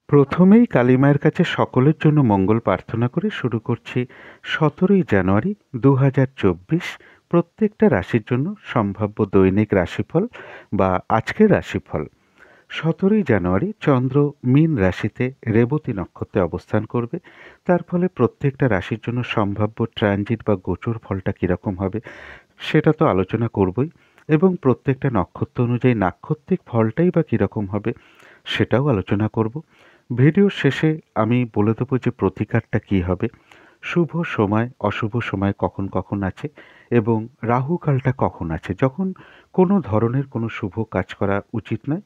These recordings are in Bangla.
প্রথমেই কালী মায়ের কাছে সকলের জন্য মঙ্গল প্রার্থনা করে শুরু করছি 17ই জানুয়ারি 2024 প্রত্যেকটা রাশির জন্য সম্ভাব্য দৈনিক রাশিফল বা আজকের রাশিফল। 17ই জানুয়ারি চন্দ্র মীন রাশিতে রেবতী নক্ষত্রে অবস্থান করবে। তার ফলে প্রত্যেকটা রাশির জন্য সম্ভাব্য ট্রানজিট বা গোচর ফলটা কীরকম হবে সেটা তো আলোচনা করবই, এবং প্রত্যেকটা নক্ষত্র অনুযায়ী নাক্ষত্রিক ফলটাই বা কীরকম হবে সেটাও আলোচনা করব। ভিডিওর শেষে আমি বলে দেবো যে প্রতিকারটা কী হবে, শুভ সময় অশুভ সময় কখন কখন আছে, এবং রাহুকালটা কখন আছে, যখন কোনো ধরনের কোনো শুভ কাজ করা উচিত নয়,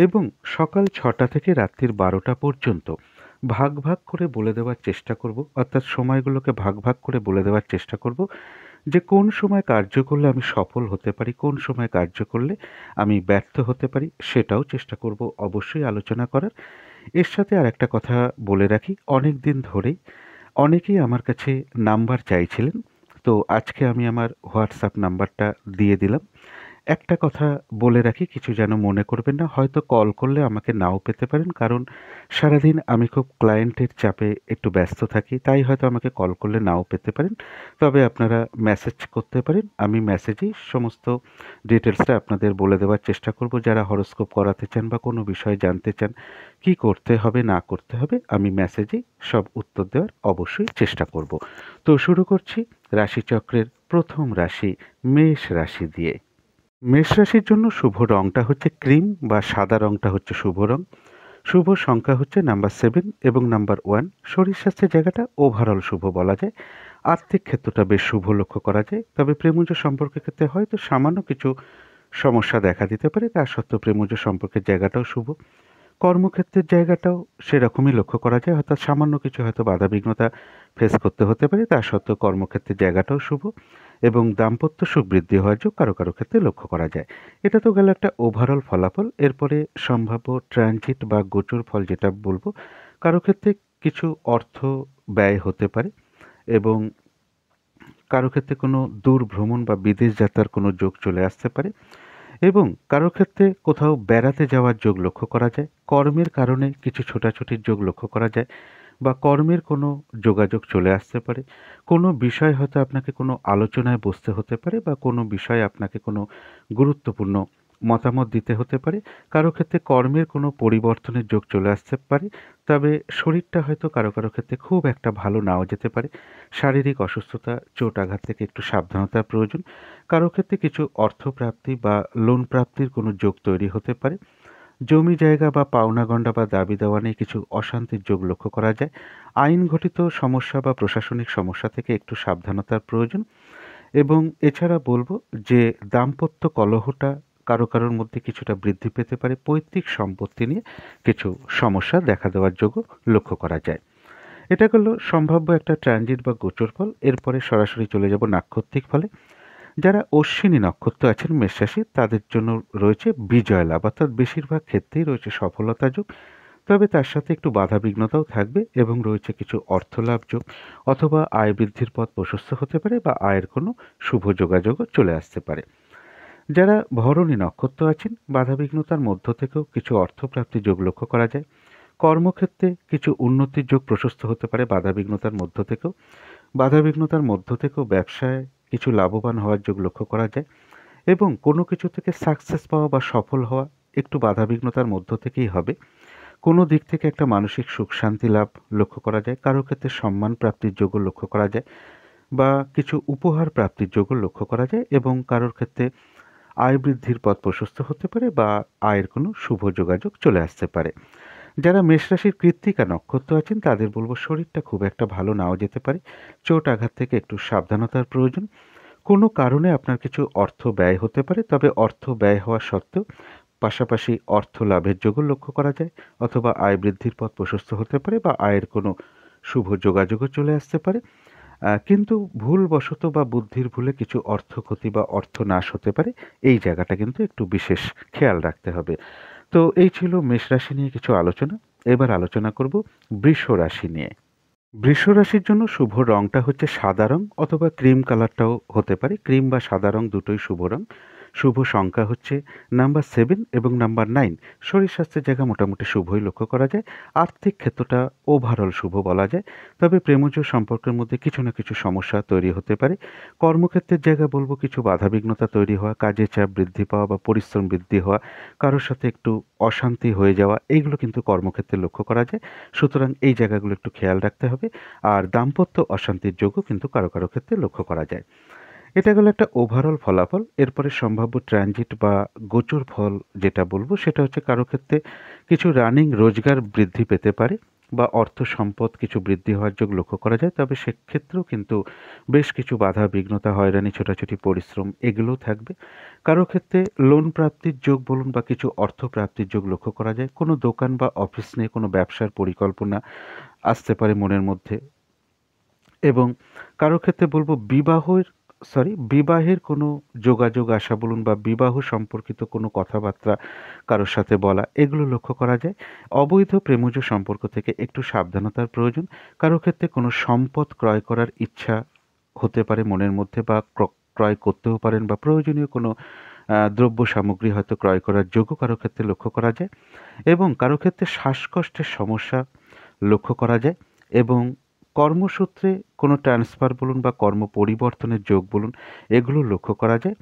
এবং সকাল 6টা থেকে রাত্রির 12টা পর্যন্ত ভাগ ভাগ করে বলে দেওয়ার চেষ্টা করব, অর্থাৎ সময়গুলোকে ভাগ ভাগ করে বলে দেওয়ার চেষ্টা করব যে কোন সময় কার্য করলে আমি সফল হতে পারি, কোন সময় কার্য করলে আমি ব্যর্থ হতে পারি, সেটাও চেষ্টা করব অবশ্যই আলোচনা করার। এর সাথে আরেকটা কথা বলে রাখি, অনেক দিন ধরেই অনেকেই আমার কাছে নাম্বার চাইছিলেন, তো আজকে আমি আমার হোয়াটসঅ্যাপ নাম্বারটা দিয়ে দিলাম। একটা কথা বলে রাখি, কিছু যেন মনে করবেন না, হয়তো কল করলে আমাকে নাও পেতে পারেন, কারণ সারাদিন আমি খুব ক্লায়েন্টের চাপে একটু ব্যস্ত থাকি, তাই হয়তো আমাকে কল করলে নাও পেতে পারেন। তবে আপনারা মেসেজ করতে পারেন, আমি মেসেজেই সমস্ত ডিটেলসটা আপনাদের বলে দেওয়ার চেষ্টা করব। যারা হরোস্কোপ করাতে চান বা কোনো বিষয় জানতে চান কি করতে হবে না করতে হবে, আমি মেসেজেই সব উত্তর দেওয়ার অবশ্যই চেষ্টা করব। তো শুরু করছি রাশিচক্রের প্রথম রাশি মেষ রাশি দিয়ে। মেষ রাশির জন্য শুভ রংটা হচ্ছে ক্রিম বা সাদা রংটা হচ্ছে শুভ রং। শুভ সংখ্যা হচ্ছে নাম্বার 7 এবং নাম্বার 1। শরীর স্বাস্থ্যের জায়গাটা ওভারঅল শুভ বলা যায়। আর্থিক ক্ষেত্রটা বেশ শুভ লক্ষ্য করা যায়, তবে প্রেমজ সম্পর্কের ক্ষেত্রে হয়তো সামান্য কিছু সমস্যা দেখা দিতে পারে, তা সত্ত্বেও প্রেমজ সম্পর্কের জায়গাটাও শুভ। কর্মক্ষেত্রের জায়গাটাও সেরকমই লক্ষ্য করা যায়, অর্থাৎ সামান্য কিছু হয়তো বাধাবিঘ্নতা ফেস করতে হতে পারে, তা সত্ত্বেও কর্মক্ষেত্রের জায়গাটাও শুভ, এবং দাম্পত্য সুখ বৃদ্ধি হওয়ার যোগ কারো কারো ক্ষেত্রে লক্ষ্য করা যায়। এটা তো গেল একটা ওভারঅল ফলাফল। এরপরে সম্ভাব্য ট্রানজিট বা গোচর ফল যেটা বলবো, কারো ক্ষেত্রে কিছু অর্থ ব্যয় হতে পারে, এবং কারো ক্ষেত্রে কোনো দূর ভ্রমণ বা বিদেশ যাত্রার কোনো যোগ চলে আসতে পারে, এবং কারো ক্ষেত্রে কোথাও বেড়াতে যাওয়ার যোগ লক্ষ্য করা যায়। কর্মের কারণে কিছু ছোটাছুটির যোগ লক্ষ্য করা যায়, বা কর্মের কোনো যোগাযোগ চলে আসতে পারে। কোনো বিষয় হয়তো আপনাকে কোনো আলোচনায় বসতে হতে পারে, বা কোনো বিষয়ে আপনাকে কোনো গুরুত্বপূর্ণ মতামত দিতে হতে পারে। কারো ক্ষেত্রে কর্মের কোনো পরিবর্তনের যোগ চলে আসতে পারে, তবে শরীরটা হয়তো কারো কারো ক্ষেত্রে খুব একটা ভালো নাও যেতে পারে। শারীরিক অসুস্থতা, চোট আঘাত থেকে একটু সাবধানতার প্রয়োজন। কারো ক্ষেত্রে কিছু অর্থপ্রাপ্তি বা লোন প্রাপ্তির কোনো যোগ তৈরি হতে পারে। জমি জায়গা বা পাওনা গণ্ডা বা দাবি দেওয়া নিয়ে কিছু অশান্তির যোগ লক্ষ্য করা যায়। আইন ঘটিত সমস্যা বা প্রশাসনিক সমস্যা থেকে একটু সাবধানতার প্রয়োজন। এবং এছাড়া বলবো যে দাম্পত্য কলহটা কারো কারোর মধ্যে কিছুটা বৃদ্ধি পেতে পারে। পৈতৃক সম্পত্তি নিয়ে কিছু সমস্যা দেখা দেওয়ার যোগও লক্ষ্য করা যায়। এটা হলো সম্ভাব্য একটা ট্রানজিট বা গোচর ফল। এরপরে সরাসরি চলে যাব নাক্ষত্রিক ফলে। যারা অশ্বিনী নক্ষত্র আছেন মেষ রাশি, তাদের জন্য রয়েছে বিজয় লাভ, অর্থাৎ বেশিরভাগ ক্ষেত্রেই রয়েছে সফলতা যোগ, তবে তার সাথে একটু বাধাবিঘ্নতাও থাকবে, এবং রয়েছে কিছু অর্থলাভ যোগ, অথবা আয় বৃদ্ধির পথ প্রশস্ত হতে পারে, বা আয়ের কোনো শুভ যোগাযোগও চলে আসতে পারে। যারা ভরণী নক্ষত্র আছেন, বাধাবিঘ্নতার মধ্য থেকেও কিছু অর্থপ্রাপ্তি যোগ লক্ষ্য করা যায়। কর্মক্ষেত্রে কিছু উন্নতির যোগ প্রশস্ত হতে পারে বাধাবিঘ্নতার মধ্য থেকেও। বাধাবিঘ্নতার মধ্য থেকেও ব্যবসায় কিছু লাভবান হওয়ার যোগ লক্ষ্য করা যায়, এবং কোনো কিছু থেকে সাকসেস পাওয়া বা সফল হওয়া একটু বাধাবিঘ্নতার মধ্য থেকেই হবে। কোনো দিক থেকে একটা মানসিক সুখ শান্তি লাভ লক্ষ্য করা যায়। কারো ক্ষেত্রে সম্মান প্রাপ্তির যোগও লক্ষ্য করা যায়, বা কিছু উপহার প্রাপ্তির যোগও লক্ষ্য করা যায়, এবং কারোর ক্ষেত্রে আয় বৃদ্ধির পথ প্রশস্ত হতে পারে, বা আয়ের কোনো শুভ যোগাযোগ চলে আসতে পারে। যারা মেষ রাশির কৃত্তিকা নক্ষত্র আছেন, তাদের বলবো শরীরটা খুব একটা ভালো নাও যেতে পারে। চোট আঘাত থেকে একটু সাবধানতার প্রয়োজন। কোনো কারণে আপনার কিছু অর্থ ব্যয় হতে পারে, তবে অর্থ ব্যয় হওয়া সত্ত্বেও পাশাপাশি অর্থ লাভের যোগও লক্ষ্য করা যায়, অথবা আয় বৃদ্ধির পথ প্রশস্ত হতে পারে, বা আয়ের কোনো শুভ যোগাযোগও চলে আসতে পারে। কিন্তু ভুলবশত বা বুদ্ধির ভুলে কিছু অর্থ ক্ষতি বা অর্থ নাশ হতে পারে। এই জায়গাটা কিন্তু একটু বিশেষ খেয়াল রাখতে হবে। তো এই ছিল মেষ রাশি নিয়ে কিছু আলোচনা। এবার আলোচনা করব বৃষ রাশি নিয়ে। বৃষ রাশির জন্য শুভ রংটা হচ্ছে সাদা রং, অথবা ক্রিম কালারটাও হতে পারে। ক্রিম বা সাদা রং দুটোই শুভ রং। শুভ সংখ্যা হচ্ছে নাম্বার 7 এবং নাম্বার 9। শরীর স্বাস্থ্যের জায়গা মোটামুটি শুভই লক্ষ্য করা যায়। আর্থিক ক্ষেত্রটা ওভারঅল শুভ বলা যায়। তবে প্রেমজ সম্পর্কের মধ্যে কিছু না কিছু সমস্যা তৈরি হতে পারে। কর্মক্ষেত্রের জায়গা বলব কিছু বাধাবিঘ্নতা তৈরি হওয়া, কাজের চাপ বৃদ্ধি পাওয়া বা পরিশ্রম বৃদ্ধি হওয়া, কারোর সাথে একটু অশান্তি হয়ে যাওয়া, এইগুলো কিন্তু কর্মক্ষেত্রে লক্ষ্য করা যায়। সুতরাং এই জায়গাগুলো একটু খেয়াল রাখতে হবে। আর দাম্পত্য অশান্তির যোগও কিন্তু কারো কারো ক্ষেত্রে লক্ষ্য করা যায়। এটা গেল একটা ওভারঅল ফলাফল। এরপরে সম্ভাব্য ট্রানজিট বা গোচর ফল যেটা বলব সেটা হচ্ছে কারো ক্ষেত্রে কিছু রানিং রোজগার বৃদ্ধি পেতে পারে বা অর্থ সম্পদ কিছু বৃদ্ধি হওয়ার যোগ লক্ষ্য করা যায়। তবে সেক্ষেত্রেও কিন্তু বেশ কিছু বাধা বিঘ্নতা, হয়রানি, ছোটাছুটি, পরিশ্রম এগুলোও থাকবে। কারো ক্ষেত্রে লোন প্রাপ্তির যোগ বলুন বা কিছু অর্থ প্রাপ্তির যোগ লক্ষ্য করা যায়। কোনো দোকান বা অফিস নিয়ে কোনো ব্যবসার পরিকল্পনা আসতে পারে মনের মধ্যে। এবং কারো ক্ষেত্রে বলব বিবাহের কোনো যোগাযোগ আসা বলুন বা বিবাহ সম্পর্কিত কোনো কথাবার্তা কারোর সাথে বলা, এগুলো লক্ষ্য করা যায়। অবৈধ প্রেমজ সম্পর্ক থেকে একটু সাবধানতার প্রয়োজন। কারো ক্ষেত্রে কোনো সম্পদ ক্রয় করার ইচ্ছা হতে পারে মনের মধ্যে বা ক্রয় করতেও পারেন বা প্রয়োজনীয় কোনো দ্রব্য সামগ্রী হয়তো ক্রয় করার যোগও কারো ক্ষেত্রে লক্ষ্য করা যায়। এবং কারো ক্ষেত্রে শ্বাসকষ্টের সমস্যা লক্ষ্য করা যায়। এবং কর্মসূত্রে কোনো ট্রান্সফার বলুন বা কর্ম পরিবর্তনের যোগ বলুন, এগুলো লক্ষ্য করা যায়।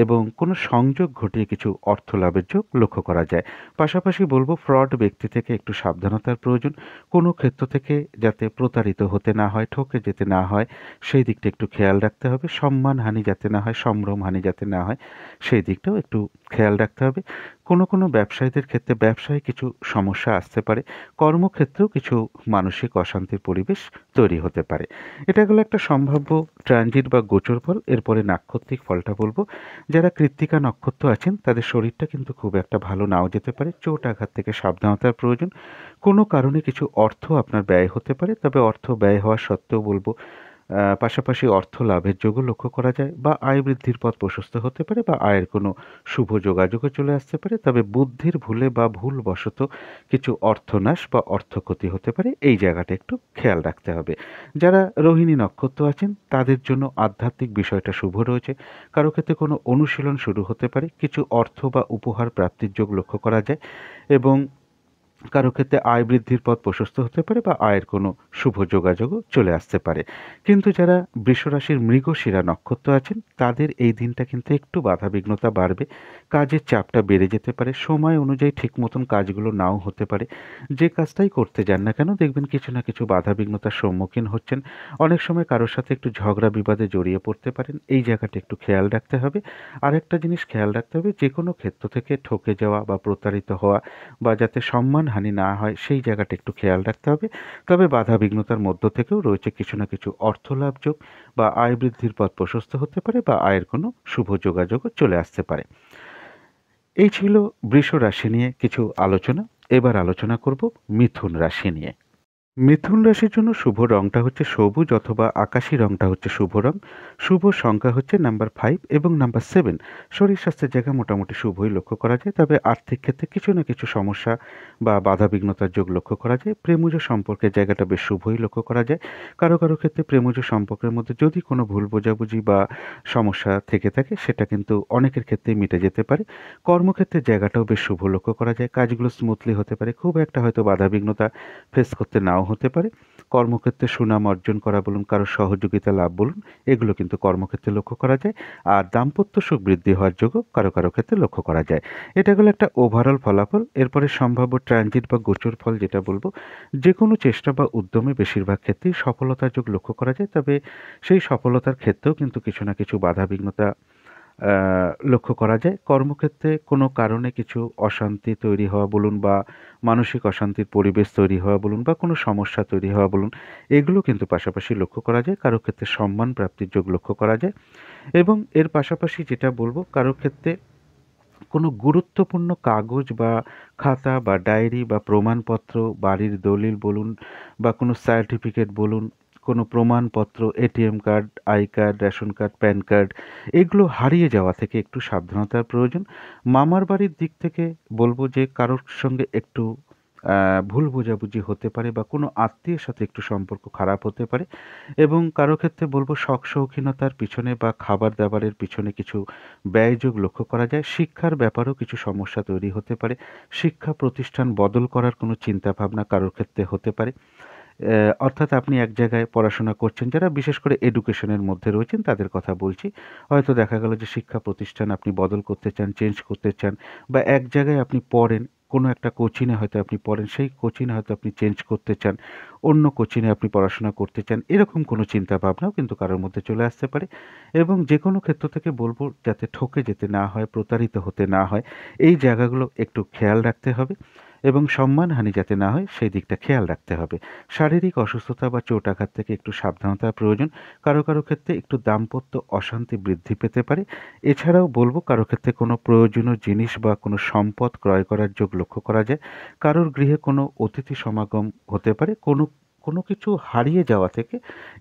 এবং কোনো সংযোগ ঘটিয়ে কিছু অর্থ লাভের যোগ লক্ষ্য করা যায়। পাশাপাশি বলব ফ্রড ব্যক্তি থেকে একটু সাবধানতার প্রয়োজন। কোনো ক্ষেত্র থেকে যাতে প্রতারিত হতে না হয়, ঠকে যেতে না হয়, সেই দিকটা একটু খেয়াল রাখতে হবে। সম্মানহানি যাতে না হয়, সম্ভ্রমহানি যাতে না হয়, সেই দিকটাও একটু খেয়াল রাখতে হবে। কোনো ব্যবসায়ীদের ক্ষেত্রে ব্যবসায় কিছু সমস্যা আসতে পারে। কর্মক্ষেত্রেও কিছু মানসিক অশান্তির পরিবেশ তৈরি হতে পারে। এটা গেল একটা সম্ভাব্য ট্রানজিট বা গোচর ফল। এরপরে নাক্ষত্রিক ফলটা বলব। যারা কৃত্তিকা নক্ষত্র আছেন তাদের শরীরটা কিন্তু খুব একটা ভালো নাও যেতে পারে। চোট আঘাত থেকে সাবধানতার প্রয়োজন। কোনো কারণে কিছু অর্থ আপনার ব্যয় হতে পারে। তবে অর্থ ব্যয় হওয়া সত্ত্বেও বলব পাশাপাশি অর্থ লাভের যোগও লক্ষ্য করা যায় বা আয় বৃদ্ধির পথ প্রশস্ত হতে পারে বা আয়ের কোনো শুভ যোগাযোগও চলে আসতে পারে। তবে বুদ্ধির ভুলে বা ভুলবশত কিছু অর্থনাশ বা অর্থক্ষতি হতে পারে। এই জায়গাটা একটু খেয়াল রাখতে হবে। যারা রোহিণী নক্ষত্র আছেন তাদের জন্য আধ্যাত্মিক বিষয়টা শুভ রয়েছে। কারো ক্ষেত্রে কোনো অনুশীলন শুরু হতে পারে। কিছু অর্থ বা উপহার প্রাপ্তির যোগ লক্ষ্য করা যায়। এবং কারো ক্ষেত্রে আয় বৃদ্ধির পথ প্রশস্ত হতে পারে বা আয়ের কোনো শুভ যোগাযোগও চলে আসতে পারে। কিন্তু যারা বৃষরাশির মৃগশিরা নক্ষত্র আছেন তাদের এই দিনটা কিন্তু একটু বাধাবিঘ্নতা বাড়বে। কাজের চাপটা বেড়ে যেতে পারে। সময় অনুযায়ী ঠিক মতন কাজগুলো নাও হতে পারে। যে কাজটাই করতে যান না কেন দেখবেন কিছু না কিছু বাধাবিঘ্নতার সম্মুখীন হচ্ছেন। অনেক সময় কারোর সাথে একটু ঝগড়া বিবাদে জড়িয়ে পড়তে পারেন। এই জায়গাটা একটু খেয়াল রাখতে হবে। আরেকটা জিনিস খেয়াল রাখতে হবে, যে কোনো ক্ষেত্র থেকে ঠকে যাওয়া বা প্রতারিত হওয়া বা যাতে সম্মানহানি না হয় সেই জায়গাটা একটু খেয়াল রাখতে হবে। তবে বাধা বিঘ্নতার মধ্য থেকেও রয়েছে কিছু না কিছু অর্থলাভ যোগ বা আয় বৃদ্ধির পথ প্রশস্ত হতে পারে বা আয়ের কোনো শুভ যোগাযোগও চলে আসতে পারে। এই ছিল বৃষ রাশি নিয়ে কিছু আলোচনা। এবার আলোচনা করব মিথুন রাশি নিয়ে। মিথুন রাশির জন্য শুভ রংটা হচ্ছে সবুজ অথবা আকাশী রংটা হচ্ছে শুভ রং। শুভ সংখ্যা হচ্ছে নাম্বার 5 এবং নাম্বার 7। শরীর স্বাস্থ্যের জায়গা মোটামুটি শুভই লক্ষ্য করা যায়। তবে আর্থিক ক্ষেত্রে কিছু না কিছু সমস্যা বা বাধাবিঘ্নতার যোগ লক্ষ্য করা যায়। প্রেমজ সম্পর্কের জায়গাটা বেশ শুভই লক্ষ্য করা যায়। কারো কারো ক্ষেত্রে প্রেমজ সম্পর্কের মধ্যে যদি কোনো ভুল বোঝাবুঝি বা সমস্যা থেকে থাকে সেটা কিন্তু অনেকের ক্ষেত্রেই মিটে যেতে পারে। কর্মক্ষেত্রের জায়গাটাও বেশ শুভ লক্ষ্য করা যায়। কাজগুলো স্মুথলি হতে পারে। খুব একটা হয়তো বাধাবিঘ্নতা ফেস করতে নাও হতে পারে। কর্মক্ষেত্রে সুনাম অর্জন করা বলুন, কারো সহযোগিতা লাভ বলুন, এগুলো কিন্তু কর্মক্ষেত্রে লক্ষ্য করা যায়। আর দাম্পত্য সুখ বৃদ্ধি হওয়ার যোগও কারো কারো ক্ষেত্রে লক্ষ্য করা যায়। এটা হলো একটা ওভারঅল ফলাফল। এরপরে সম্ভাব্য ট্রানজিট বা গোচর ফল যেটা বলবো, যে কোনো চেষ্টা বা উদ্যমে বেশিরভাগ ক্ষেত্রেই সফলতার যোগ লক্ষ্য করা যায়। তবে সেই সফলতার ক্ষেত্রেও কিন্তু কিছু না কিছু বাধা বিঘ্নতা লক্ষ্য করা যায়। কর্মক্ষেত্রে কোনো কারণে কিছু অশান্তি তৈরি হওয়া বলুন বা মানসিক অশান্তির পরিবেশ তৈরি হওয়া বলুন বা কোনো সমস্যা তৈরি হওয়া বলুন, এগুলো কিন্তু পাশাপাশি লক্ষ্য করা যায়। কারো ক্ষেত্রে সম্মান প্রাপ্তির যোগ লক্ষ্য করা যায়। এবং এর পাশাপাশি যেটা বলব, কারো ক্ষেত্রে কোনো গুরুত্বপূর্ণ কাগজ বা খাতা বা ডায়েরি বা প্রমাণপত্র, বাড়ির দলিল বলুন বা কোনো সার্টিফিকেট বলুন, কোনো প্রমাণপত্র, ATM card, I card, ration card, pan card, এগুলো হারিয়ে যাওয়া থেকে একটু সাবধানতার প্রয়োজন। মামার বাড়ির দিক থেকে বলব যে কারোর সঙ্গে একটু ভুল বোঝাবুঝি হতে পারে বা কোনো আত্মীয়ের সাথে একটু সম্পর্ক খারাপ হতে পারে এবং কারো ক্ষেত্রে বলব শখ শৌখিনতার পিছনে বা খাবার দাবারের পিছনে কিছু ব্যয়যোগ লক্ষ্য করা যায়। শিক্ষার ব্যাপারেও কিছু সমস্যা তৈরি হতে পারে। শিক্ষা প্রতিষ্ঠান বদল করার কোনো চিন্তাভাবনা কারোর ক্ষেত্রে হতে পারে। অর্থাৎ আপনি এক জায়গায় পড়াশোনা করছেন, যারা বিশেষ করে এডুকেশনের মধ্যে রয়েছেন তাদের কথা বলছি। হয়তো দেখা গেল যে শিক্ষা প্রতিষ্ঠান আপনি বদল করতে চান, চেঞ্জ করতে চান বা এক জায়গায় আপনি পড়েন, কোনো একটা কোচিংয়ে হয়তো আপনি পড়েন, সেই কোচিংয়ে হয়তো আপনি চেঞ্জ করতে চান, অন্য কোচিংয়ে আপনি পড়াশোনা করতে চান। এরকম কোনো চিন্তাভাবনাও কিন্তু কারোর মধ্যে চলে আসতে পারে এবং যেকোনো ক্ষেত্র থেকে বলব যাতে ঠকে যেতে না হয়, প্রতারিত হতে না হয়, এই জায়গাগুলো একটু খেয়াল রাখতে হবে এবং সম্মানহানি যাতে না হয় সেই দিকটা খেয়াল রাখতে হবে। শারীরিক অসুস্থতা বা চোটাঘাত থেকে একটু সাবধানতার প্রয়োজন। কারো কারো ক্ষেত্রে একটু দাম্পত্য অশান্তি বৃদ্ধি পেতে পারে। এছাড়াও বলব কারো ক্ষেত্রে কোনো প্রয়োজনীয় জিনিস বা কোনো সম্পদ ক্রয় করার যোগ লক্ষ্য করা যায়। কারোর গৃহে কোনো অতিথি সমাগম হতে পারে। কোনো কিছু হারিয়ে যাওয়া থেকে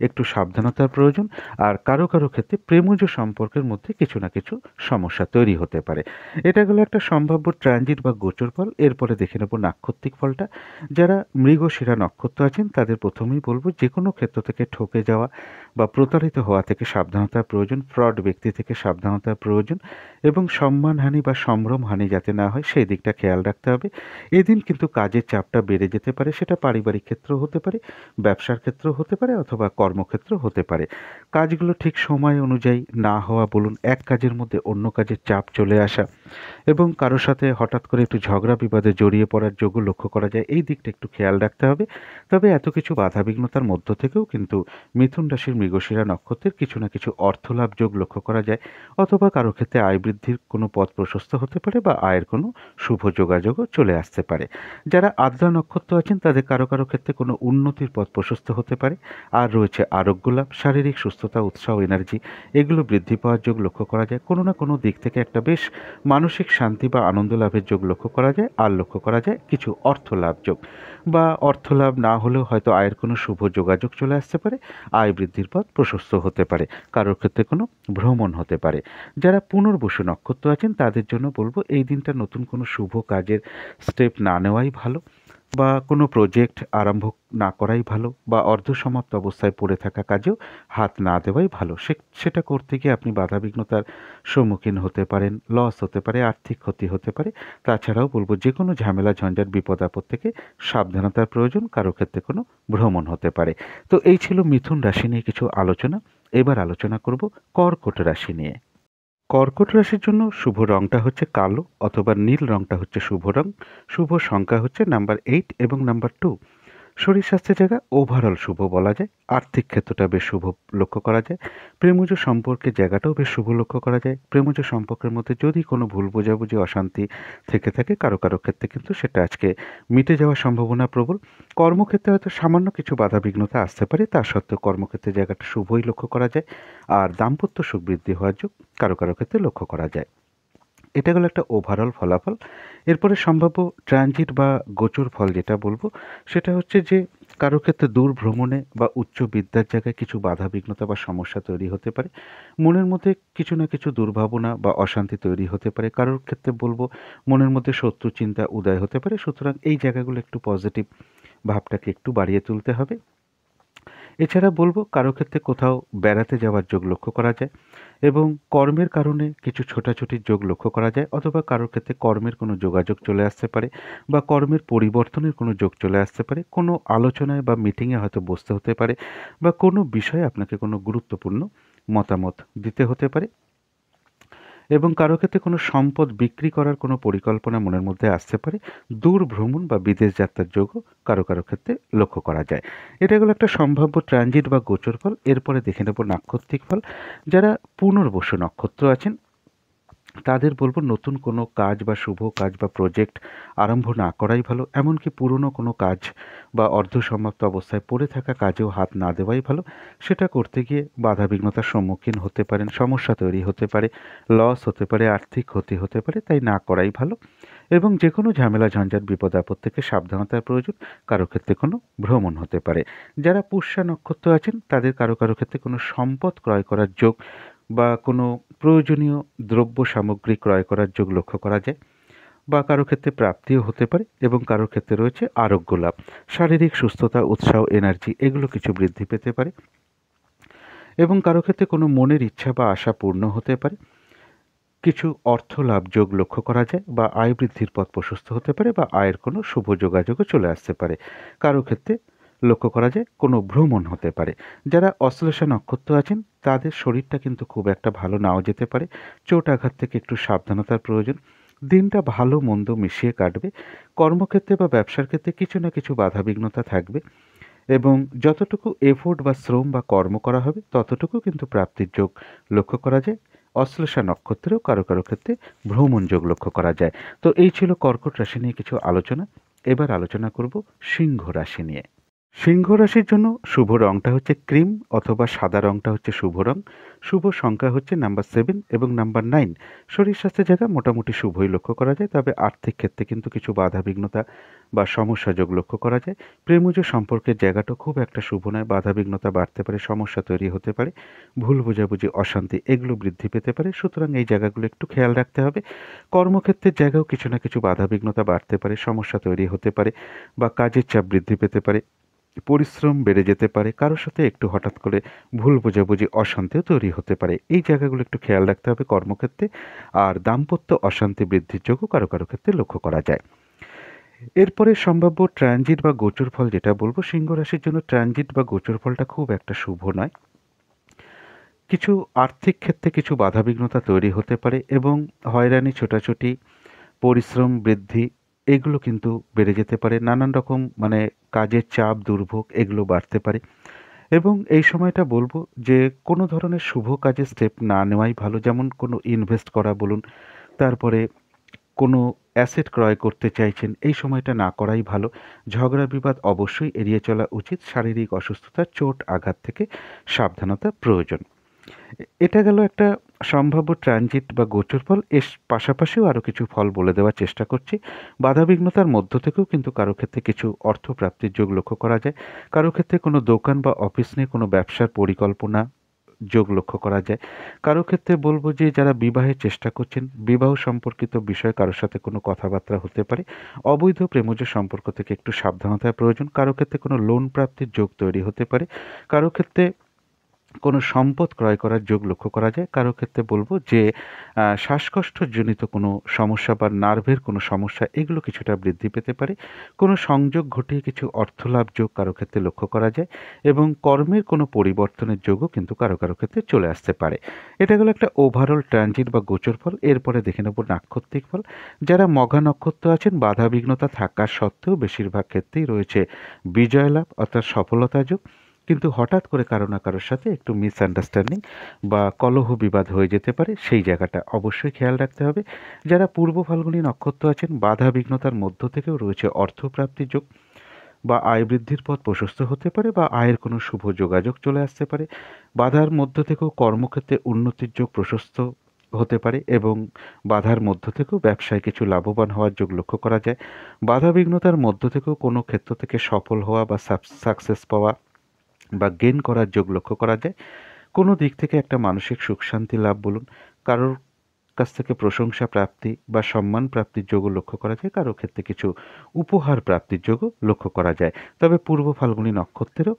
একটু সাবধানতার প্রয়োজন। আর কারো কারো ক্ষেত্রে প্রেমজ সম্পর্কের মধ্যে কিছু না কিছু সমস্যা তৈরি হতে পারে। এটা গেল একটা সম্ভাব্য ট্রানজিট বা গোচর ফল। এরপরে দেখে নেব নাক্ষত্রিক ফলটা। যারা মৃগশিরা নক্ষত্র আছেন তাদের প্রথমেই বলব যে কোনো ক্ষেত্র থেকে ঠকে যাওয়া বা প্রতারিত হওয়া থেকে সাবধানতার প্রয়োজন। ফ্রড ব্যক্তি থেকে সাবধানতার প্রয়োজন এবং সম্মানহানি বা সম্ভ্রমহানি যাতে না হয় সেই দিকটা খেয়াল রাখতে হবে। এদিন কিন্তু কাজের চাপটা বেড়ে যেতে পারে, সেটা পারিবারিক ক্ষেত্রেও হতে পারে, ব্যবসার ক্ষেত্রেও হতে পারে অথবা কর্মক্ষেত্রেও হতে পারে। কাজগুলো ঠিক সময় অনুযায়ী না হওয়া বলুন, এক কাজের মধ্যে অন্য কাজের চাপ চলে আসা এবং কারো সাথে হঠাৎ করে একটু ঝগড়া বিবাদে জড়িয়ে পড়ার যোগও লক্ষ্য করা যায়। এই দিকটা একটু খেয়াল রাখতে হবে। তবে এত কিছু বাধাবিঘ্নতার মধ্য থেকেও কিন্তু মিথুন রাশির মৃগশিরা নক্ষত্রের কিছু না কিছু অর্থলাভ যোগ লক্ষ্য করা যায় অথবা কারো ক্ষেত্রে আয় বৃদ্ধির কোনো পথ প্রশস্ত হতে পারে বা আয়ের কোনো শুভ যোগাযোগও চলে আসতে পারে। যারা আদ্রা নক্ষত্র আছেন তাদের কারো কারো ক্ষেত্রে কোনো উন্নতির পথ প্রশস্ত হতে পারে। আর রয়েছে আরোগ্য লাভ, শারীরিক সুস্থতা, উৎসাহ, এনার্জি এগুলো বৃদ্ধি পাওয়ার যোগ লক্ষ্য করা যায়। কোনো না কোনো দিক থেকে একটা বেশ মানসিক শান্তি বা আনন্দ লাভের যোগ লক্ষ্য করা যায়। আর লক্ষ্য করা যায় কিছু অর্থ লাভ যোগ বা অর্থ লাভ না হলেও হয়তো আয়ের কোনো শুভ যোগাযোগ চলে আসতে পারে। আয় বৃদ্ধির পথ প্রশস্ত হতে পারে। কারোর ক্ষেত্রে কোনো ভ্রমণ হতে পারে। যারা পুনর্বসু নক্ষত্র আছেন তাদের জন্য বলবো এই দিনটা নতুন কোনো শুভ কাজের স্টেপ না নেওয়াই ভালো বা কোনো প্রজেক্ট আরম্ভ না করাই ভালো বা অর্ধসমাপ্ত অবস্থায় পড়ে থাকা কাজেও হাত না দেওয়াই ভালো। সেটা করতে গিয়ে আপনি বাধাবিঘ্নতার সম্মুখীন হতে পারেন, লস হতে পারে, আর্থিক ক্ষতি হতে পারে। তাছাড়াও বলব যে কোনো ঝামেলা ঝঞ্ঝাট বিপদ আপদ থেকে সাবধানতার প্রয়োজন। কারো ক্ষেত্রে কোনো ভ্রমণ হতে পারে। তো এই ছিল মিথুন রাশি নিয়ে কিছু আলোচনা। এবার আলোচনা করব কর্কট রাশি নিয়ে। কর্কট রাশির জন্য শুভ রংটা হচ্ছে কালো অথবা নীল রংটা হচ্ছে শুভ রং। শুভ সংখ্যা হচ্ছে নাম্বার 8 এবং নাম্বার 2। শরীর স্বাস্থ্যের জায়গা ওভারঅল শুভ বলা যায়। আর্থিক ক্ষেত্রটা বেশ শুভ লক্ষ্য করা যায়। প্রেমজ সম্পর্কের জায়গাটাও বেশ শুভ লক্ষ্য করা যায়। প্রেমজ সম্পর্কের মধ্যে যদি কোনো ভুল বোঝাবুঝি অশান্তি থেকে থাকে কারো কারো ক্ষেত্রে কিন্তু সেটা আজকে মিটে যাওয়ার সম্ভাবনা প্রবল। কর্মক্ষেত্রে হয়তো সামান্য কিছু বাধাবিঘ্নতা আসতে পারে, তা সত্ত্বেও কর্মক্ষেত্রের জায়গাটা শুভই লক্ষ্য করা যায়। আর দাম্পত্য সুখ বৃদ্ধি হওয়ার যোগ কারো কারো ক্ষেত্রে লক্ষ্য করা যায়। এটা গেল একটা ওভারঅল ফলাফল। এরপরে সম্ভাব্য ট্রানজিট বা গোচর ফল যেটা বলবো সেটা হচ্ছে যে কারো ক্ষেত্রে দূর ভ্রমণে বা উচ্চ বিদ্যার জায়গায় কিছু বাধাবিঘ্নতা বা সমস্যা তৈরি হতে পারে। মনের মধ্যে কিছু না কিছু দুর্ভাবনা বা অশান্তি তৈরি হতে পারে। কারোর ক্ষেত্রে বলবো মনের মধ্যে শত্রু চিন্তা উদয় হতে পারে। সুতরাং এই জায়গাগুলো একটু পজিটিভ ভাবটাকে একটু বাড়িয়ে তুলতে হবে। এছাড়া বলবো কারো ক্ষেত্রে কোথাও বেড়াতে যাওয়ার যোগ লক্ষ্য করা যায় এবং কর্মের কারণে কিছু ছোটাছুটির যোগ লক্ষ্য করা যায় অথবা কারোর ক্ষেত্রে কর্মের কোনো যোগাযোগ চলে আসতে পারে বা কর্মের পরিবর্তনের কোনো যোগ চলে আসতে পারে। কোনো আলোচনায় বা মিটিংয়ে হয়তো বসতে হতে পারে বা কোনো বিষয়ে আপনাকে কোনো গুরুত্বপূর্ণ মতামত দিতে হতে পারে এবং কারো ক্ষেত্রে কোনো সম্পদ বিক্রি করার কোনো পরিকল্পনা মনের মধ্যে আসতে পারে। দূর ভ্রমণ বা বিদেশ যাত্রার যোগও কারো কারো ক্ষেত্রে লক্ষ্য করা যায়। এটা হলো একটা সম্ভাব্য ট্রানজিট বা গোচর ফল। এরপরে দেখে নেব নাক্ষত্রিক ফল। যারা পুনর্বসু নক্ষত্র আছেন তাদের বলবো নতুন কোনো কাজ বা শুভ কাজ বা প্রজেক্ট আরম্ভ না করাই ভালো। এমনকি পুরনো কোনো কাজ বা অর্ধসমাপ্ত অবস্থায় পড়ে থাকা কাজেও হাত না দেওয়াই ভালো। সেটা করতে গিয়ে বাধাবিঘ্নতার সম্মুখীন হতে পারেন, সমস্যা তৈরি হতে পারে, লস হতে পারে, আর্থিক ক্ষতি হতে পারে, তাই না করাই ভালো। এবং যে কোনো ঝামেলা ঝঞ্ঝাট বিপদ আপদ থেকে সাবধানতার প্রয়োজন। কারো ক্ষেত্রে কোনো ভ্রমণ হতে পারে। যারা পুষ্যা নক্ষত্র আছেন তাদের কারো কারো ক্ষেত্রে কোনো সম্পদ ক্রয় করার যোগ বা কোনো প্রয়োজনীয় দ্রব্য সামগ্রী ক্রয় করার যোগ লক্ষ্য করা যায়। বা কারো ক্ষেত্রে প্রাপ্তিও হতে পারে এবং কারোর ক্ষেত্রে রয়েছে আরোগ্য লাভ, শারীরিক সুস্থতা, উৎসাহ, এনার্জি এগুলো কিছু বৃদ্ধি পেতে পারে এবং কারো ক্ষেত্রে কোনো মনের ইচ্ছা বা আশা পূর্ণ হতে পারে। কিছু অর্থ লাভ যোগ লক্ষ্য করা যায় বা আয় বৃদ্ধির পথ প্রশস্ত হতে পারে বা আয়ের কোনো শুভ যোগাযোগও চলে আসতে পারে। কারো ক্ষেত্রে লক্ষ্য করা যায় কোনো ভ্রমণ হতে পারে। যারা অশ্লেষা নক্ষত্র আছেন তাদের শরীরটা কিন্তু খুব একটা ভালো নাও যেতে পারে, চোট আঘাত থেকে একটু সাবধানতার প্রয়োজন। দিনটা ভালো মন্দ মিশিয়ে কাটবে। কর্মক্ষেত্রে বা ব্যবসার ক্ষেত্রে কিছু না কিছু বাধাবিঘ্নতা থাকবে এবং যতটুকু এফোর্ট বা শ্রম বা কর্ম করা হবে ততটুকু কিন্তু প্রাপ্তির যোগ লক্ষ্য করা যায়। অশ্লেষা নক্ষত্রেও কারো কারো ক্ষেত্রে ভ্রমণ যোগ লক্ষ্য করা যায়। তো এই ছিল কর্কট রাশি নিয়ে কিছু আলোচনা। এবার আলোচনা করব সিংহ রাশি নিয়ে। সিংহ রাশির জন্য শুভ রংটা হচ্ছে ক্রিম অথবা সাদা রংটা হচ্ছে শুভ রং। শুভ সংখ্যা হচ্ছে নাম্বার 7 এবং নাম্বার 9। শরীর স্বাস্থ্যের জায়গা মোটামুটি শুভই লক্ষ্য করা যায়, তবে আর্থিক ক্ষেত্রে কিন্তু কিছু বাধাবিঘ্নতা বা সমস্যা যোগ লক্ষ্য করা যায়। প্রেমজ সম্পর্কের জায়গাটা খুব একটা শুভ নয়, বাধাবিঘ্নতা বাড়তে পারে, সমস্যা তৈরি হতে পারে, ভুল বোঝাবুঝি, অশান্তি এগুলো বৃদ্ধি পেতে পারে, সুতরাং এই জায়গাগুলো একটু খেয়াল রাখতে হবে। কর্মক্ষেত্রের জায়গাও কিছু না কিছু বাধাবিঘ্নতা বাড়তে পারে, সমস্যা তৈরি হতে পারে বা কাজের চাপ বৃদ্ধি পেতে পারে, পরিশ্রম বেড়ে যেতে পারে, কারোর সাথে একটু হঠাৎ করে ভুল বোঝাবুঝি, অশান্তিও তৈরি হতে পারে। এই জায়গাগুলো একটু খেয়াল রাখতে হবে কর্মক্ষেত্রে। আর দাম্পত্য অশান্তি বৃদ্ধির যোগও কারো কারো ক্ষেত্রে লক্ষ্য করা যায়। এরপরে সম্ভাব্য ট্রানজিট বা গোচর ফল যেটা বলবো, সিংহ রাশির জন্য ট্রানজিট বা গোচর ফলটা খুব একটা শুভ নয়। কিছু আর্থিক ক্ষেত্রে কিছু বাধাবিঘ্নতা তৈরি হতে পারে এবং হয়রানি, ছোটাছুটি, পরিশ্রম বৃদ্ধি এগুলো কিন্তু বেড়ে যেতে পারে। নানান রকম কাজের চাপ, দুর্ভোগ এগুলো বাড়তে পারে এবং এই সময়টা বলবো যে কোনো ধরনের শুভ কাজে স্টেপ না নেওয়াই ভালো। যেমন কোনো ইনভেস্ট করা বলুন, তারপরে কোনো অ্যাসেট ক্রয় করতে চাইছেন, এই সময়টা না করাই ভালো। ঝগড়া বিবাদ অবশ্যই এড়িয়ে চলা উচিত। শারীরিক অসুস্থতা, চোট আঘাত থেকে সাবধানতা প্রয়োজন। এটা গেল একটা সম্ভাব্য ট্রানজিট বা গোচর ফল। এর পাশাপাশিও আরও কিছু ফল বলে দেওয়ার চেষ্টা করছি। বাধাবিঘ্নতার মধ্য থেকেও কিন্তু কারো ক্ষেত্রে কিছু অর্থপ্রাপ্তির যোগ লক্ষ্য করা যায়। কারো ক্ষেত্রে কোনো দোকান বা অফিস নিয়ে কোনো ব্যবসার পরিকল্পনা যোগ লক্ষ্য করা যায়। কারো ক্ষেত্রে বলবো যে যারা বিবাহের চেষ্টা করছেন, বিবাহ সম্পর্কিত বিষয়ে কারোর সাথে কোনো কথাবার্তা হতে পারে। অবৈধ প্রেমজ সম্পর্ক থেকে একটু সাবধানতার প্রয়োজন। কারো ক্ষেত্রে কোনো লোন প্রাপ্তির যোগ তৈরি হতে পারে। কারো ক্ষেত্রে কোনো সম্পদ ক্রয় করার যোগ লক্ষ্য করা যায়। কারো ক্ষেত্রে বলবো যে শ্বাসকষ্টজনিত কোনো সমস্যা বা নার্ভের কোনো সমস্যা এগুলো কিছুটা বৃদ্ধি পেতে পারে। কোনো সংযোগ ঘটিয়ে কিছু অর্থলাভ যোগ কারো ক্ষেত্রে লক্ষ্য করা যায় এবং কর্মের কোনো পরিবর্তনের যোগও কিন্তু কারো কারো ক্ষেত্রে চলে আসতে পারে। এটা গেলো একটা ওভারঅল ট্রানজিট বা গোচর ফল। এরপরে দেখে নেব নাক্ষত্রিক ফল। যারা মঘা নক্ষত্র আছেন, বাধাবিঘ্নতা থাকা সত্ত্বেও বেশিরভাগ ক্ষেত্রেই রয়েছে বিজয় লাভ অর্থাৎ সফলতা যোগ। কিন্তু হঠাৎ করে কারো না কারোর সাথে একটু মিসআন্ডারস্ট্যান্ডিং বা কলহ বিবাদ হয়ে যেতে পারে, সেই জায়গাটা অবশ্যই খেয়াল রাখতে হবে। যারা পূর্ব ফাল্গুনী নক্ষত্র আছেন, বাধা বিঘ্নতার মধ্য থেকেও রয়েছে অর্থপ্রাপ্তির যোগ বা আয় বৃদ্ধির পথ প্রশস্ত হতে পারে বা আয়ের কোনো শুভ যোগাযোগ চলে আসতে পারে। বাধার মধ্য থেকেও কর্মক্ষেত্রে উন্নতির যোগ প্রশস্ত হতে পারে এবং বাধার মধ্য থেকেও ব্যবসায় কিছু লাভবান হওয়ার যোগ লক্ষ্য করা যায়। বাধা বিঘ্নতার মধ্য থেকেও কোনো ক্ষেত্র থেকে সফল হওয়া বা সাকসেস পাওয়া বা গেইন করার যোগ লক্ষ্য করা যায়। কোনো দিক থেকে একটা মানসিক সুখ শান্তি লাভ বলুন, কারোর কাছ থেকে প্রশংসা প্রাপ্তি বা সম্মান প্রাপ্তির যোগও লক্ষ্য করা যায়। কারো ক্ষেত্রে কিছু উপহার প্রাপ্তির যোগও লক্ষ্য করা যায়। তবে পূর্ব ফাল্গুনী নক্ষত্রেরও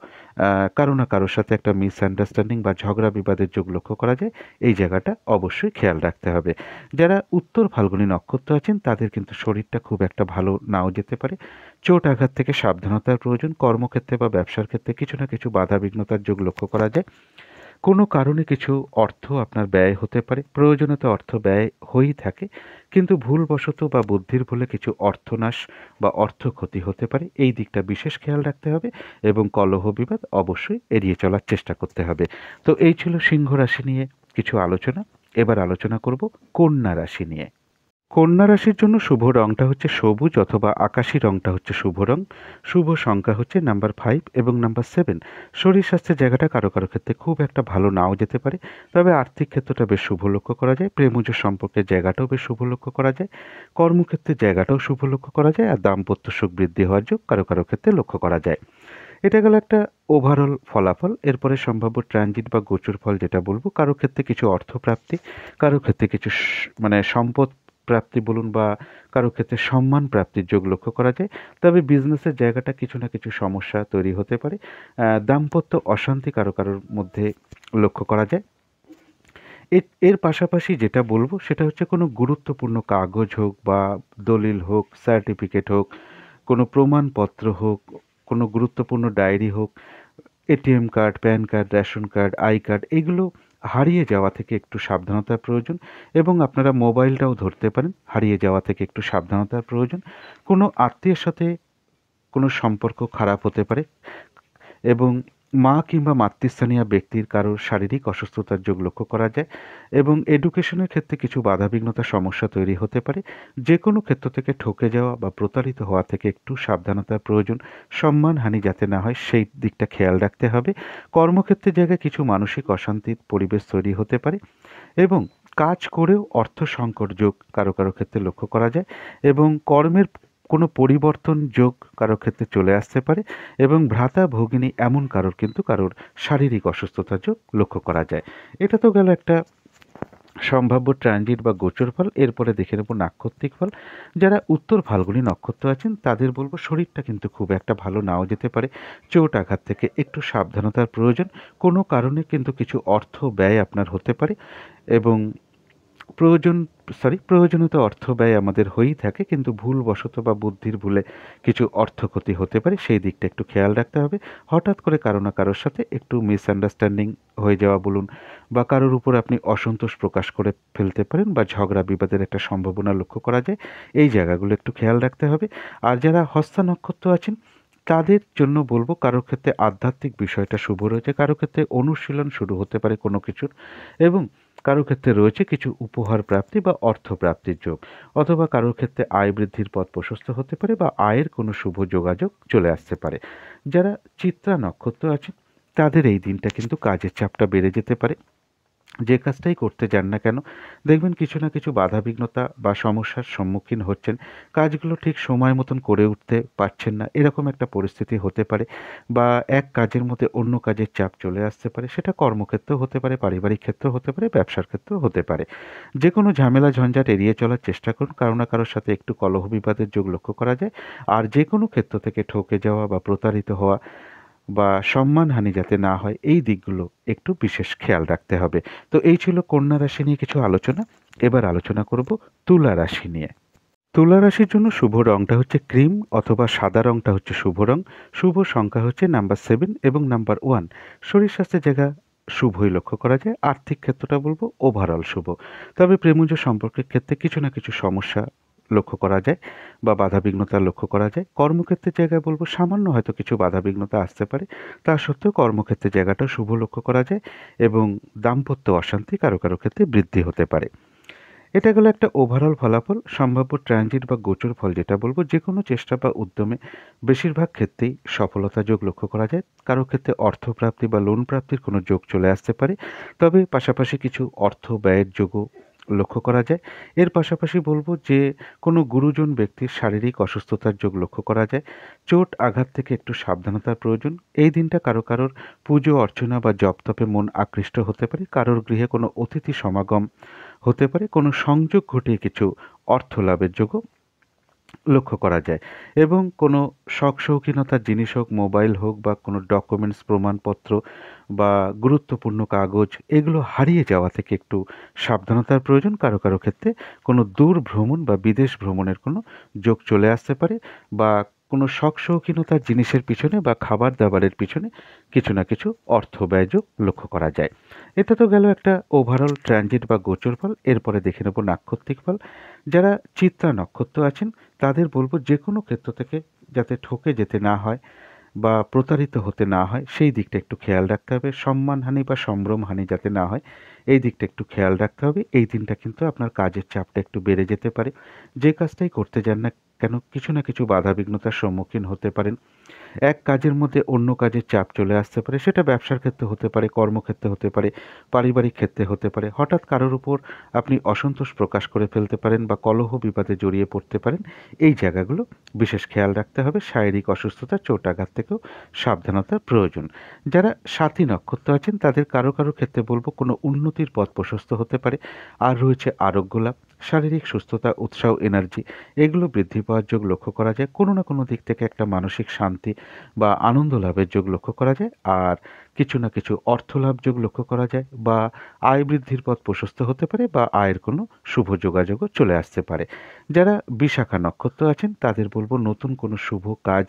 কারো না কারোর সাথে একটা মিসআন্ডারস্ট্যান্ডিং বা ঝগড়া বিবাদের যোগ লক্ষ্য করা যায়। এই জায়গাটা অবশ্যই খেয়াল রাখতে হবে। যারা উত্তর ফাল্গুনী নক্ষত্র আছেন তাদের কিন্তু শরীরটা খুব একটা ভালো নাও যেতে পারে। চোট আঘাত থেকে সাবধানতার প্রয়োজন। কর্মক্ষেত্রে বা ব্যবসার ক্ষেত্রে কিছু না কিছু বাধা বিঘ্নতার যোগ লক্ষ্য করা যায়। কোনো কারণে কিছু অর্থ আপনার ব্যয় হতে পারে। প্রয়োজনীয়তা অর্থ ব্যয় হয়েই থাকে, কিন্তু ভুলবশত বা বুদ্ধির ভুলে কিছু অর্থনাশ বা অর্থ ক্ষতি হতে পারে। এই দিকটা বিশেষ খেয়াল রাখতে হবে এবং কলহ বিবাদ অবশ্যই এড়িয়ে চলার চেষ্টা করতে হবে। তো এই ছিল সিংহ রাশি নিয়ে কিছু আলোচনা। এবার আলোচনা করব কন্যা রাশি নিয়ে। কন্যা রাশির জন্য শুভ রংটা হচ্ছে সবুজ অথবা আকাশি রংটা হচ্ছে শুভ রং। শুভ সংখ্যা হচ্ছে নাম্বার 5 এবং নাম্বার 7। শরীর স্বাস্থ্যের জায়গাটা কারো কারো ক্ষেত্রে খুব একটা ভালো নাও যেতে পারে, তবে আর্থিক ক্ষেত্রটা বেশ শুভ লক্ষ্য করা যায়। প্রেমজ সম্পর্কের জায়গাটাও বেশ শুভ লক্ষ্য করা যায়। কর্মক্ষেত্রের জায়গাটাও শুভ লক্ষ্য করা যায় আর দাম্পত্য সুখ বৃদ্ধি হওয়ার যোগ কারো কারো ক্ষেত্রে লক্ষ্য করা যায়। এটা গেল একটা ওভারঅল ফলাফল। এরপরে সম্ভাব্য ট্রানজিট বা গোচর ফল যেটা বলবো, কারো ক্ষেত্রে কিছু অর্থপ্রাপ্তি, কারো ক্ষেত্রে কিছু সম্পদ প্রাপ্তি বলুন বা কারো ক্ষেত্রে সম্মান প্রাপ্তির যোগ লক্ষ্য করা যায়। তবে বিজনেসের জায়গাটা কিছু না কিছু সমস্যা তৈরি হতে পারে। দাম্পত্য অশান্তি কারোর মধ্যে লক্ষ্য করা যায়। এর পাশাপাশি যেটা বলব সেটা হচ্ছে কোনো গুরুত্বপূর্ণ কাগজ হোক বা দলিল হোক, সার্টিফিকেট হোক, কোনো প্রমাণপত্র হোক, কোনো গুরুত্বপূর্ণ ডায়েরি হোক, ATM card, pan card, ration card, I card এগুলো হারিয়ে যাওয়া থেকে একটু সাবধানতার প্রয়োজন। এবং আপনারা মোবাইলটাও ধরতে পারেন, হারিয়ে যাওয়া থেকে একটু সাবধানতার প্রয়োজন। কোনো আত্মীয়ের সাথে কোনো সম্পর্ক খারাপ হতে পারে এবং মা কিংবা মাতৃস্থানীয় ব্যক্তির কারোর শারীরিক অসুস্থতার যোগ লক্ষ্য করা যায়। এবং এডুকেশনের ক্ষেত্রে কিছু বাধাবিঘ্নতা সমস্যা তৈরি হতে পারে। যে কোনো ক্ষেত্র থেকে ঠকে যাওয়া বা প্রতারিত হওয়া থেকে একটু সাবধানতার প্রয়োজন। সম্মানহানি যাতে না হয় সেই দিকটা খেয়াল রাখতে হবে। কর্মক্ষেত্রের জায়গায় কিছু মানসিক অশান্তির পরিবেশ তৈরি হতে পারে এবং কাজ করেও অর্থ সংকট যোগ কারো ক্ষেত্রে লক্ষ্য করা যায় এবং কর্মের কোনো পরিবর্তন যোগ কারো ক্ষেত্রে চলে আসতে পারে এবং ভ্রাতা ভগিনী এমন কারোর শারীরিক অসুস্থতার যোগ লক্ষ্য করা যায়। এটা তো গেল একটা সম্ভাব্য ট্রানজিট বা গোচর ফল। এরপরে দেখে নেব নাক্ষত্রিক ফল। যারা উত্তর ফাল্গুনী নক্ষত্র আছেন তাদের বলবো শরীরটা কিন্তু খুব একটা ভালো নাও যেতে পারে। চোট আঘাত থেকে একটু সাবধানতার প্রয়োজন। কোনো কারণে কিন্তু কিছু অর্থ ব্যয় আপনার হতে পারে এবং প্রয়োজনীয় তো অর্থ ব্যয় আমাদের হয়েই থাকে, কিন্তু ভুলবশত বা বুদ্ধির ভুলে কিছু অর্থ ক্ষতি হতে পারে, সেই দিকটা একটু খেয়াল রাখতে হবে। হঠাৎ করে কারো না কারোর সাথে একটু মিসআন্ডারস্ট্যান্ডিং হয়ে যাওয়া বলুন বা কারোর উপর আপনি অসন্তোষ প্রকাশ করে ফেলতে পারেন বা ঝগড়া বিবাদের একটা সম্ভাবনা লক্ষ্য করা যায়। এই জায়গাগুলো একটু খেয়াল রাখতে হবে। আর যারা হস্তা নক্ষত্র আছেন তাদের জন্য বলবো কারোর ক্ষেত্রে আধ্যাত্মিক বিষয়টা শুভ রয়েছে, কারোর ক্ষেত্রে অনুশীলন শুরু হতে পারে কোনো কিছুর এবং কারো ক্ষেত্রে রয়েছে কিছু উপহার প্রাপ্তি বা অর্থ প্রাপ্তির যোগ, অথবা কারোর ক্ষেত্রে আয় বৃদ্ধির পথ প্রশস্ত হতে পারে বা আয়ের কোনো শুভ যোগাযোগ চলে আসতে পারে। যারা চিত্রা নক্ষত্র আছে তাদের এই দিনটা কিন্তু কাজের চাপটা বেড়ে যেতে পারে। যে কাজটাই করতে যান না কেন দেখবেন কিছু না কিছু বাধাবিঘ্নতা বা সমস্যার সম্মুখীন হচ্ছেন, কাজগুলো ঠিক সময় মতন করে উঠতে পারছেন না, এরকম একটা পরিস্থিতি হতে পারে। বা এক কাজের মধ্যে অন্য কাজের চাপ চলে আসতে পারে, সেটা কর্মক্ষেত্রেও হতে পারে, পারিবারিক ক্ষেত্রেও হতে পারে, ব্যবসার ক্ষেত্রেও হতে পারে। যে কোনো ঝামেলা ঝঞ্ঝাট এড়িয়ে চলার চেষ্টা করুন, কারো না কারোর সাথে একটু কলহ বিবাদের যোগ লক্ষ্য করা যায়। আর যে কোনো ক্ষেত্র থেকে ঠকে যাওয়া বা প্রতারিত হওয়া বা সম্মানহানি যাতে না হয় এই দিকগুলো একটু বিশেষ খেয়াল রাখতে হবে। তো এই ছিল কন্যা রাশি নিয়ে কিছু আলোচনা। এবার আলোচনা করব তুলা রাশি নিয়ে। তুলা রাশির জন্য শুভ রংটা হচ্ছে ক্রিম অথবা সাদা রংটা হচ্ছে শুভ রং। শুভ সংখ্যা হচ্ছে নাম্বার 7 এবং নাম্বার 1। শরীর স্বাস্থ্যের জায়গা শুভই লক্ষ্য করা যায়। আর্থিক ক্ষেত্রটা বলবো ওভারঅল শুভ। তবে প্রেমজ সম্পর্কের ক্ষেত্রে কিছু না কিছু সমস্যা লক্ষ্য করা যায় বা বাধাবিঘ্নতা লক্ষ্য করা যায়। কর্মক্ষেত্রের জায়গায় বলবো সামান্য হয়তো কিছু বাধাবিঘ্নতা আসতে পারে, তা সত্ত্বেও কর্মক্ষেত্রের জায়গাটাও শুভ লক্ষ্য করা যায় এবং দাম্পত্য অশান্তি কারো ক্ষেত্রে বৃদ্ধি হতে পারে। এটা গেল একটা ওভারঅল ফলাফল। সম্ভাব্য ট্রানজিট বা গোচর ফল যেটা বলবো, যে কোনো চেষ্টা বা উদ্যমে বেশিরভাগ ক্ষেত্রেই সফলতা যোগ লক্ষ্য করা যায়। কারো ক্ষেত্রে অর্থপ্রাপ্তি বা লোন প্রাপ্তির কোনো যোগ চলে আসতে পারে, তবে পাশাপাশি কিছু অর্থ ব্যয়ের যোগও লক্ষ্য করা যায়। এর পাশাপাশি বলবো যে কোনো গুরুজন ব্যক্তির শারীরিক অসুস্থতার যোগ লক্ষ্য করা যায়। চোট আঘাত থেকে একটু সাবধানতার প্রয়োজন। এই দিনটা কারোর পুজো অর্চনা বা জপতপে মন আকৃষ্ট হতে পারে, কারোর গৃহে কোনো অতিথি সমাগম হতে পারে, কোনো সংযোগ ঘটিয়ে কিছু অর্থ লাভের যোগও লক্ষ্য করা যায় এবং কোনো শখ শৌখিনতার জিনিস হোক, মোবাইল হোক বা কোনো ডকুমেন্টস প্রমাণপত্র বা গুরুত্বপূর্ণ কাগজ এগুলো হারিয়ে যাওয়া থেকে একটু সাবধানতার প্রয়োজন। কারো ক্ষেত্রে কোনো দূর ভ্রমণ বা বিদেশ ভ্রমণের কোনো যোগ চলে আসতে পারে বা কোনো শখ শৌখিনতার জিনিসের পিছনে বা খাবার দাবারের পিছনে কিছু না কিছু অর্থ ব্যয় যোগ লক্ষ্য করা যায়। এটা তো গেল একটা ওভারঅল ট্রানজিট বা গোচর ফল। এরপরে দেখে নেব নাক্ষত্রিক ফল। যারা চিত্রা নক্ষত্র আছেন তাদের বলবো যে কোনো ক্ষেত্র থেকে যাতে ঠকে যেতে না হয় বা প্রতারিত হতে না হয় সেই দিকটা একটু খেয়াল রাখতে হবে। সম্মানহানি বা সম্ভ্রমহানি যাতে না হয় এই দিকটা একটু খেয়াল রাখতে হবে। এই দিনটা কিন্তু আপনার কাজের চাপটা একটু বেড়ে যেতে পারে। যে কাজটাই করতে যান না কেন কিছু না কিছু বাধাবিঘ্নতার সম্মুখীন হতে পারেন। এক কাজের মধ্যে অন্য কাজের চাপ চলে আসতে পারে, সেটা ব্যবসার ক্ষেত্রে হতে পারে, কর্মক্ষেত্রে হতে পারে, পারিবারিক ক্ষেত্রে হতে পারে। হঠাৎ কারোর উপর আপনি অসন্তোষ প্রকাশ করে ফেলতে পারেন বা কলহ বিবাদে জড়িয়ে পড়তে পারেন। এই জায়গাগুলো বিশেষ খেয়াল রাখতে হবে। শারীরিক অসুস্থতা, চোট আঘাত থেকেও সাবধানতার প্রয়োজন। যারা সাথী নক্ষত্র আছেন তাদের কারো ক্ষেত্রে বলবো কোনো উন্নতির পথ প্রশস্ত হতে পারে। আর রয়েছে আরোগ্য লাভ। শারীরিক সুস্থতা, উৎসাহ, এনার্জি এগুলো বৃদ্ধি পাওয়ার যোগ লক্ষ্য করা যায়। কোনো না কোনো দিক থেকে একটা মানসিক শান্তি বা আনন্দ লাভের যোগ লক্ষ্য করা যায়। আর কিছু না কিছু অর্থ লাভ যোগ লক্ষ্য করা যায়, বা আয় বৃদ্ধির পথ প্রশস্ত হতে পারে, বা আয়ের কোনো শুভ যোগাযোগও চলে আসতে পারে। যারা বিশাখা নক্ষত্র আছেন তাদের বলব নতুন কোনো শুভ কাজ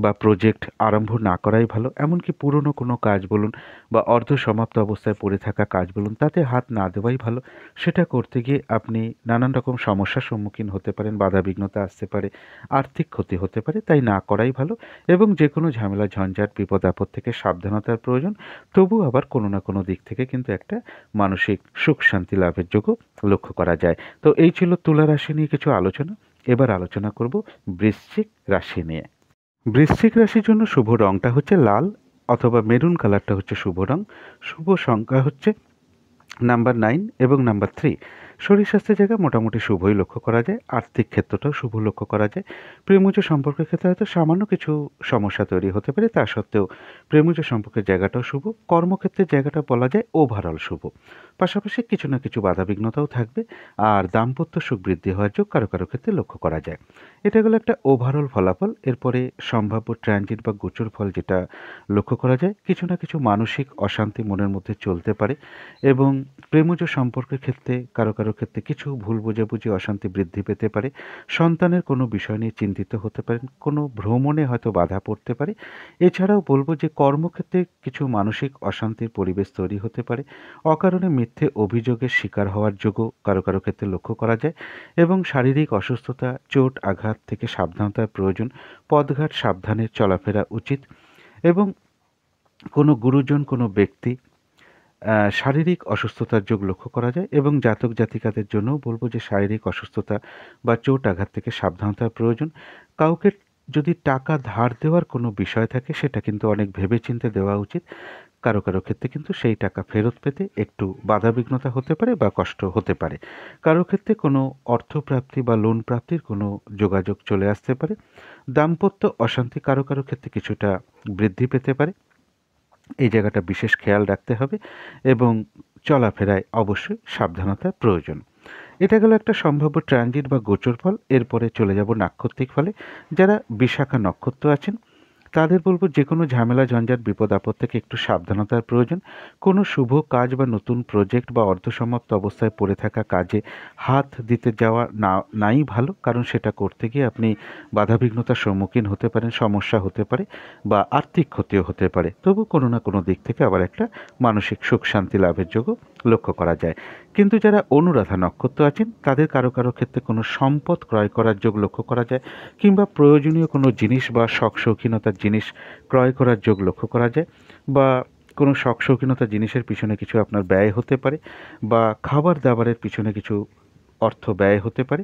বা প্রজেক্ট আরম্ভ না করাই ভালো। এমনকি পুরনো কোনো কাজ বলুন বা অর্ধ সমাপ্ত অবস্থায় পড়ে থাকা কাজ বলুন, তাতে হাত না দেওয়াই ভালো। সেটা করতে গিয়ে আপনি নানান রকম সমস্যার সম্মুখীন হতে পারেন, বাধাবিঘ্নতা আসতে পারে, আর্থিক ক্ষতি হতে পারে, তাই না করাই ভালো। এবং যে কোনো ঝামেলা, ঝঞ্ঝাট, বিপদ আপদ থেকে সাবধানতার প্রয়োজন। তবু আবার কোনো না কোনো দিক থেকে কিন্তু একটা মানসিক সুখ শান্তি লাভের যোগও লক্ষ্য করা যায়। তো এই ছিল তুলা রাশি নিয়ে কিছু আলোচনা। এবার আলোচনা করব বৃশ্চিক রাশি নিয়ে। বৃশ্চিক রাশির জন্য শুভ রংটা হচ্ছে লাল অথবা মেরুন কালারটা হচ্ছে শুভ রং। শুভ সংখ্যা হচ্ছে নাম্বার 9 এবং নাম্বার 3। শরীর স্বাস্থ্যের জায়গায় মোটামুটি শুভই লক্ষ্য করা যায়। আর্থিক ক্ষেত্রটাও শুভ লক্ষ্য করা যায়। প্রেমজ সম্পর্কের ক্ষেত্রে হয়তো সামান্য কিছু সমস্যা তৈরি হতে পারে, তা সত্ত্বেও প্রেমজ সম্পর্কের জায়গাটাও শুভ। কর্মক্ষেত্রের জায়গাটা বলা যায় ওভারঅল শুভ। পাশাপাশি কিছু না কিছু বাধাবিঘ্নতাও থাকবে। আর দাম্পত্য সুখ বৃদ্ধি হওয়ার যোগ কারো কারো ক্ষেত্রে লক্ষ্য করা যায়। এটা গেলো একটা ওভারঅল ফলাফল। এরপরে সম্ভাব্য ট্রানজিট বা গোচর ফল যেটা লক্ষ্য করা যায়, কিছু না কিছু মানসিক অশান্তি মনের মধ্যে চলতে পারে, এবং প্রেমজ সম্পর্কের ক্ষেত্রে কারো কারো ক্ষেত্রে কিছু ভুল বোঝাবুঝি, অশান্তি বৃদ্ধি পেতে পারে। সন্তানের কোনো বিষয় নিয়ে চিন্তিত হতে পারেন, কোনো ভ্রমণে হয়তো বাধা পড়তে পারে। এছাড়াও বলবো যে কর্মক্ষেত্রে কিছু মানসিক অশান্তির পরিবেশ তৈরি হতে পারে। অকারণে মিথ্যে অভিযোগের শিকার হওয়ার যোগও কারো কারো ক্ষেত্রে লক্ষ্য করা যায়। এবং শারীরিক অসুস্থতা, চোট আঘাত থেকে সাবধানতার প্রয়োজন। পথঘাট সাবধানে চলাফেরা উচিত। এবং কোনো গুরুজন, কোনো ব্যক্তি শারীরিক অসুস্থতার যোগ লক্ষ্য করা যায়। এবং জাতক জাতিকাদের জন্যও বলব যে শারীরিক অসুস্থতা বা চোট আঘাত থেকে সাবধানতার প্রয়োজন। কাউকে যদি টাকা ধার দেওয়ার কোনো বিষয় থাকে, সেটা কিন্তু অনেক ভেবেচিন্তে দেওয়া উচিত। কারো কারো ক্ষেত্রে কিন্তু সেই টাকা ফেরত পেতে একটু বাধাবিঘ্নতা হতে পারে বা কষ্ট হতে পারে। কারো ক্ষেত্রে কোনো অর্থপ্রাপ্তি বা লোন প্রাপ্তির কোনো যোগাযোগ চলে আসতে পারে। দাম্পত্য অশান্তি কারো কারো ক্ষেত্রে কিছুটা বৃদ্ধি পেতে পারে। এই জায়গাটা বিশেষ খেয়াল রাখতে হবে, এবং চলাফেরায় অবশ্যই সাবধানতার প্রয়োজন। এটা গেল একটা সম্ভাব্য ট্রানজিট বা গোচর ফল। এরপরে চলে যাব নাক্ষত্রিক ফলে। যারা বিশাখা নক্ষত্র আছেন তাদের বলব যে কোনো ঝামেলা, ঝঞ্ঝাট, বিপদ আপদ থেকে একটু সাবধানতার প্রয়োজন। কোনো শুভ কাজ বা নতুন প্রজেক্ট বা অর্ধসমাপ্ত অবস্থায় পড়ে থাকা কাজে হাত দিতে যাওয়া নাই ভালো, কারণ সেটা করতে গিয়ে আপনি বাধাবিঘ্নতার সম্মুখীন হতে পারেন, সমস্যা হতে পারে, বা আর্থিক ক্ষতিও হতে পারে। তবু কোনো না কোনো দিক থেকে আবার একটা মানসিক সুখ শান্তি লাভের যোগও লক্ষ্য করা যায়। কিন্তু যারা অনুরাধা নক্ষত্র আছেন তাদের কারো কারো ক্ষেত্রে কোনো সম্পদ ক্রয় করার যোগ লক্ষ্য করা যায়, কিংবা প্রয়োজনীয় কোনো জিনিস বা শখ শৌখিনতার জিনিস ক্রয় করার যোগ লক্ষ্য করা যায়, বা কোনো শখ শৌখিনতার জিনিসের পিছনে কিছু আপনার ব্যয় হতে পারে, বা খাবার দাবারের পিছনে কিছু অর্থ ব্যয় হতে পারে।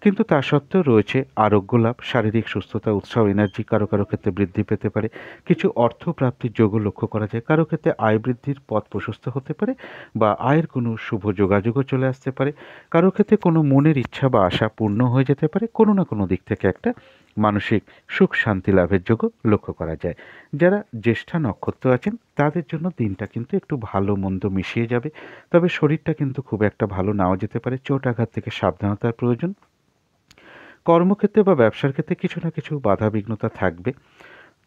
কিন্তু তা সত্ত্বেও রয়েছে আরোগ্য লাভ, শারীরিক সুস্থতা, উৎসাহ, এনার্জি কারো কারো ক্ষেত্রে বৃদ্ধি পেতে পারে। কিছু অর্থ প্রাপ্তির যোগও লক্ষ্য করা যায়। কারো ক্ষেত্রে আয় বৃদ্ধির পথ প্রশস্ত হতে পারে, বা আয়ের কোনো শুভ যোগাযোগও চলে আসতে পারে। কারো ক্ষেত্রে কোনো মনের ইচ্ছা বা আশা পূর্ণ হয়ে যেতে পারে। কোনো না কোনো দিক থেকে একটা মানসিক সুখ শান্তি লাভের যোগও লক্ষ্য করা যায়। যারা জ্যেষ্ঠা নক্ষত্র আছেন তাদের জন্য দিনটা কিন্তু একটু ভালো মন্দ মিশিয়ে যাবে, তবে শরীরটা কিন্তু খুব একটা ভালো নাও যেতে পারে। চোট আঘাত থেকে সাবধানতার প্রয়োজন। কর্মক্ষেত্রে বা ব্যবসার ক্ষেত্রে কিছু না কিছু বাধা বিঘ্নতা থাকবে,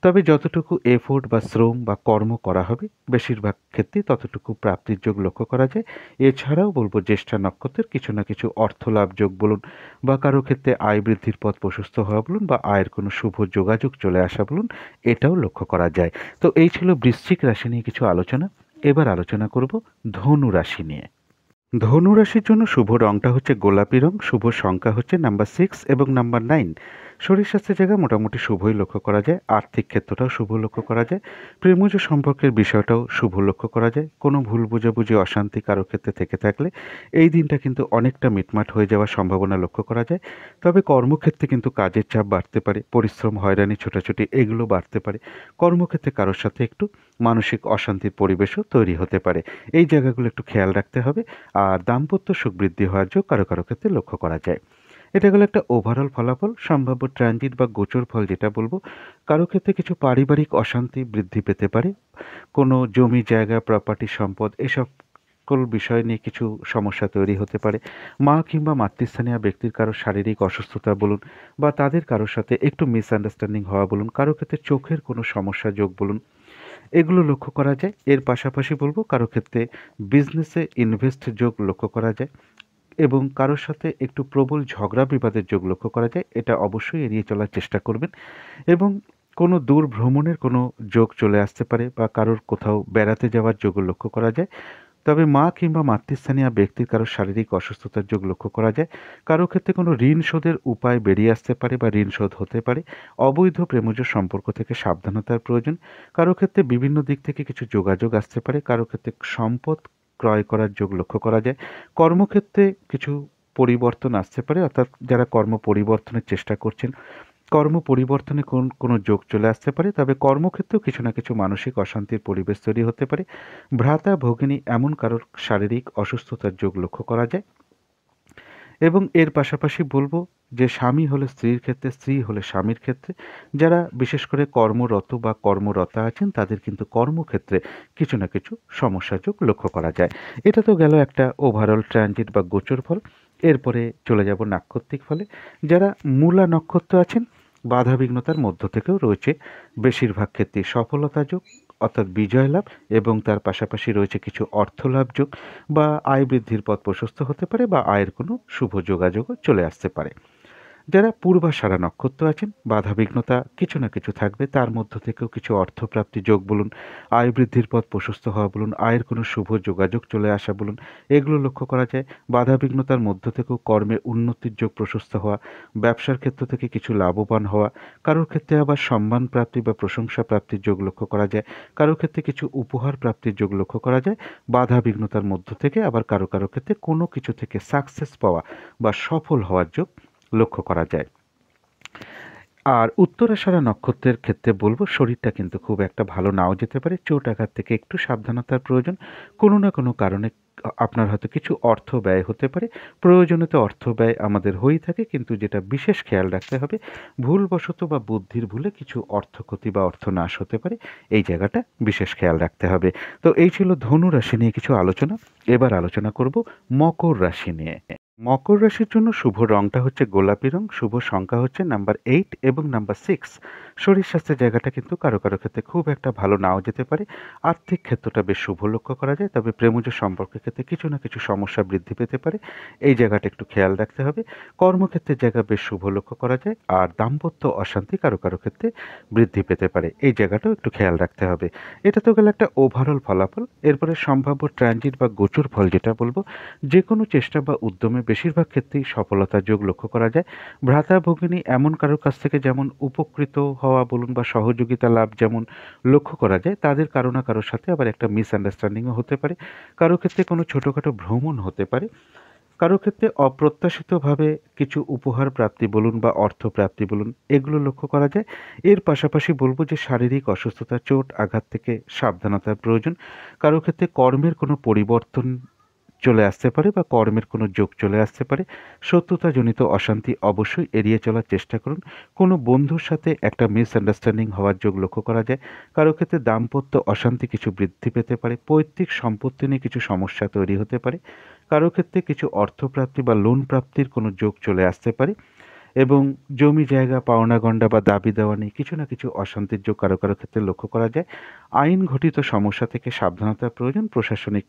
তবে যতটুকু এফোর্ট বা শ্রম বা কর্ম করা হবে বেশিরভাগ ক্ষেত্রেই ততটুকু প্রাপ্তির যোগ লক্ষ্য করা যায়। এছাড়াও বলবো জ্যেষ্ঠা নক্ষত্রের কিছু না কিছু অর্থ লাভ যোগ বলুন, বা কারো ক্ষেত্রে আয় বৃদ্ধির পথ প্রশস্ত হওয়া বলুন, বা আয়ের কোনো শুভ যোগাযোগ চলে আসা বলুন, এটাও লক্ষ্য করা যায়। তো এই ছিল বৃশ্চিক রাশি নিয়ে কিছু আলোচনা। এবার আলোচনা করব ধনু রাশি নিয়ে। ধনু রাশির জন্য শুভ রংটা হচ্ছে গোলাপি রং। শুভ সংখ্যা হচ্ছে নাম্বার 6 এবং নাম্বার 9। শরীর স্বাস্থ্যের জায়গায় মোটামুটি শুভই লক্ষ্য করা যায়। আর্থিক ক্ষেত্রটাও শুভ লক্ষ্য করা যায়। প্রেমজ সম্পর্কের বিষয়টাও শুভ লক্ষ্য করা যায়। কোনো ভুল বোঝাবুঝি, অশান্তি কারো ক্ষেত্রে থেকে থাকলে এই দিনটা কিন্তু অনেকটা মিটমাট হয়ে যাওয়ার সম্ভাবনা লক্ষ্য করা যায়। তবে কর্মক্ষেত্রে কিন্তু কাজের চাপ বাড়তে পারে, পরিশ্রম, হয়রানি, ছোটাছুটি এগুলো বাড়তে পারে। কর্মক্ষেত্রে কারোর সাথে একটু মানসিক অশান্তির পরিবেশও তৈরি হতে পারে। এই জায়গাগুলো একটু খেয়াল রাখতে হবে। আর দাম্পত্য সুখ বৃদ্ধি হওয়ার যোগ কারো কারো ক্ষেত্রে লক্ষ্য করা যায়। এটা গেল একটা ওভারঅল ফলাফল। সম্ভাব্য ট্রানজিট বা গোচর ফল যেটা বলবো, কারো ক্ষেত্রে কিছু পারিবারিক অশান্তি বৃদ্ধি পেতে পারে। কোনো জমি জায়গা, প্রপার্টি, সম্পদ এসব সকল বিষয় নিয়ে কিছু সমস্যা তৈরি হতে পারে। মা কিংবা মাতৃস্থানীয় ব্যক্তির কারো শারীরিক অসুস্থতা বলুন বা তাদের কারোর সাথে একটু মিসআন্ডারস্ট্যান্ডিং হওয়া বলুন, কারো ক্ষেত্রে চোখের কোনো সমস্যা যোগ বলুন, এগুলো লক্ষ্য করা যায়। এর পাশাপাশি বলব কারো ক্ষেত্রে বিজনেসে ইনভেস্ট যোগ লক্ষ্য করা যায় এবং কারোর সাথে একটু প্রবল ঝগড়া বিবাদের যোগ লক্ষ্য করা যায়। এটা অবশ্যই এড়িয়ে চলার চেষ্টা করবেন এবং কোনো দূর ভ্রমণের কোনো যোগ চলে আসতে পারে বা কারোর কোথাও বেড়াতে যাওয়ার যোগও লক্ষ্য করা যায়। তবে মা কিংবা মাতৃস্থানীয় ব্যক্তির কারো শারীরিক অসুস্থতার যোগ লক্ষ্য করা যায়। কারো ক্ষেত্রে কোনো ঋণ শোধের উপায় বেরিয়ে আসতে পারে বা ঋণ শোধ হতে পারে। অবৈধ প্রেমজ সম্পর্ক থেকে সাবধানতার প্রয়োজন। কারো ক্ষেত্রে বিভিন্ন দিক থেকে কিছু যোগাযোগ আসতে পারে। কারো ক্ষেত্রে সম্পদ ক্রয় করার যোগ লক্ষ্য করা যায়। কর্মক্ষেত্রে কিছু পরিবর্তন আসতে পারে, অর্থাৎ যারা কর্ম পরিবর্তনের চেষ্টা করছেন, কর্ম পরিবর্তনে কোনো যোগ চলে আসতে পারে। তবে কর্মক্ষেত্রেও কিছু না কিছু মানসিক অশান্তির পরিবেশ তৈরি হতে পারে। ভ্রাতা ভগিনী এমন কারোর শারীরিক অসুস্থতার যোগ লক্ষ্য করা যায় এবং এর পাশাপাশি বলবো যে স্বামী হলে স্ত্রীর ক্ষেত্রে, স্ত্রী হলে স্বামীর ক্ষেত্রে, যারা বিশেষ করে কর্মরত বা কর্মরতা আছেন তাদের কিন্তু কর্মক্ষেত্রে কিছু না কিছু সমস্যা যোগ লক্ষ্য করা যায়। এটা তো গেল একটা ওভারঅল ট্রানজিট বা গোচর ফল। এরপরে চলে যাব নাক্ষত্রিক ফলে। যারা মূলা নক্ষত্র আছেন, বাধাবিঘ্নতার মধ্য থেকেও রয়েছে বেশিরভাগ ক্ষেত্রে সফলতা যোগ, অর্থাৎ বিজয় লাভ, এবং তার পাশাপাশি রয়েছে কিছু অর্থলাভ যোগ বা আয় বৃদ্ধির পথ প্রশস্ত হতে পারে বা আয়ের কোনো শুভ যোগাযোগও চলে আসতে পারে। যারা পূর্বাষাঢ়া নক্ষত্র আছেন, বাধাবিঘ্নতা কিছু না কিছু থাকবে, তার মধ্য থেকেও কিছু অর্থপ্রাপ্তি যোগ বলুন, আয় বৃদ্ধির পথ প্রশস্ত হওয়া বলুন, আয়ের কোনো শুভ যোগাযোগ চলে আসা বলুন, এগুলো লক্ষ্য করা যায়। বাধাবিঘ্নতার মধ্য থেকেও কর্মে উন্নতির যোগ প্রশস্ত হওয়া, ব্যবসার ক্ষেত্র থেকে কিছু লাভবান হওয়া, কারোর ক্ষেত্রে আবার সম্মান প্রাপ্তি বা প্রশংসা প্রাপ্তির যোগ লক্ষ্য করা যায়, কারোর ক্ষেত্রে কিছু উপহার প্রাপ্তির যোগ লক্ষ্য করা যায়। বাধাবিঘ্নতার মধ্য থেকে আবার কারো কারো ক্ষেত্রে কোনো কিছু থেকে সাকসেস পাওয়া বা সফল হওয়ার যোগ লক্ষ্য করা যায়। আর উত্তরাষাঢ়া নক্ষত্রের ক্ষেত্রে বলবো শরীরটা কিন্তু খুব একটা ভালো নাও যেতে পারে। চোট আঘাত থেকে একটু সাবধানতার প্রয়োজন। কোনো না কোনো কারণে আপনার হয়তো কিছু অর্থ ব্যয় হতে পারে। প্রয়োজনীয় অর্থ ব্যয় আমাদের হয়েই থাকে, কিন্তু যেটা বিশেষ খেয়াল রাখতে হবে, ভুলবশত বা বুদ্ধির ভুলে কিছু অর্থ ক্ষতি বা অর্থনাশ হতে পারে। এই জায়গাটা বিশেষ খেয়াল রাখতে হবে। তো এই ছিল ধনু রাশি নিয়ে কিছু আলোচনা। এবার আলোচনা করব মকর রাশি নিয়ে। মকর রাশির জন্য শুভ রংটা হচ্ছে গোলাপি রং, শুভ সংখ্যা হচ্ছে নাম্বার 8 এবং নাম্বার 6। শরীর স্বাস্থ্যের জায়গাটা কিন্তু কারো কারো ক্ষেত্রে খুব একটা ভালো নাও যেতে পারে। আর্থিক ক্ষেত্রটা বেশ শুভ লক্ষ্য করা যায়, তবে প্রেমজ সম্পর্কের ক্ষেত্রে কিছু না কিছু সমস্যা বৃদ্ধি পেতে পারে। এই জায়গাটা একটু খেয়াল রাখতে হবে। কর্মক্ষেত্রের জায়গা বেশ শুভ লক্ষ্য করা যায়, আর দাম্পত্য অশান্তি কারো কারো ক্ষেত্রে বৃদ্ধি পেতে পারে। এই জায়গাটাও একটু খেয়াল রাখতে হবে। এটা তো গেল একটা ওভারঅল ফলাফল। এরপরে সম্ভাব্য ট্রানজিট বা গোচর ফল যেটা বলবো, যে কোনো চেষ্টা বা উদ্যমে বেশিরভাগ ক্ষেত্রেই সফলতার যোগ লক্ষ্য করা যায়। ভ্রাতা ভগিনী এমন কারোর কাছ থেকে যেমন উপকৃত হওয়া বলুন বা সহযোগিতা লাভ যেমন লক্ষ্য করা যায়, তাদের কারো না কারোর সাথে আবার একটা মিসআন্ডারস্ট্যান্ডিংও হতে পারে। কারো ক্ষেত্রে কোনো ছোটোখাটো ভ্রমণ হতে পারে। কারো ক্ষেত্রে অপ্রত্যাশিতভাবে কিছু উপহার প্রাপ্তি বলুন বা অর্থ প্রাপ্তি বলুন, এগুলো লক্ষ্য করা যায়। এর পাশাপাশি বলবো যে শারীরিক অসুস্থতা, চোট আঘাত থেকে সাবধানতার প্রয়োজন। কারো ক্ষেত্রে কর্মের কোনো পরিবর্তন চলে আসতে পারে বা কর্মের কোনো যোগ চলে আসতে পারে। শত্রুতাজনিত অশান্তি অবশ্যই এড়িয়ে চলার চেষ্টা করুন। কোনো বন্ধুর সাথে একটা মিসআন্ডারস্ট্যান্ডিং হওয়ার যোগ লক্ষ্য করা যায়। কারো ক্ষেত্রে দাম্পত্য অশান্তি কিছু বৃদ্ধি পেতে পারে। পৈতৃক সম্পত্তি নিয়ে কিছু সমস্যা তৈরি হতে পারে। কারো ক্ষেত্রে কিছু অর্থপ্রাপ্তি বা লোন প্রাপ্তির কোনো যোগ চলে আসতে পারে এবং জমি জায়গা পাওনা গণ্ডা বা দাবি দেওয়া নিয়ে কিছু না কিছু অশান্তির যোগ কারো কারো ক্ষেত্রে লক্ষ্য করা যায়। আইন ঘটিত সমস্যা থেকে সাবধানতার প্রয়োজন। প্রশাসনিক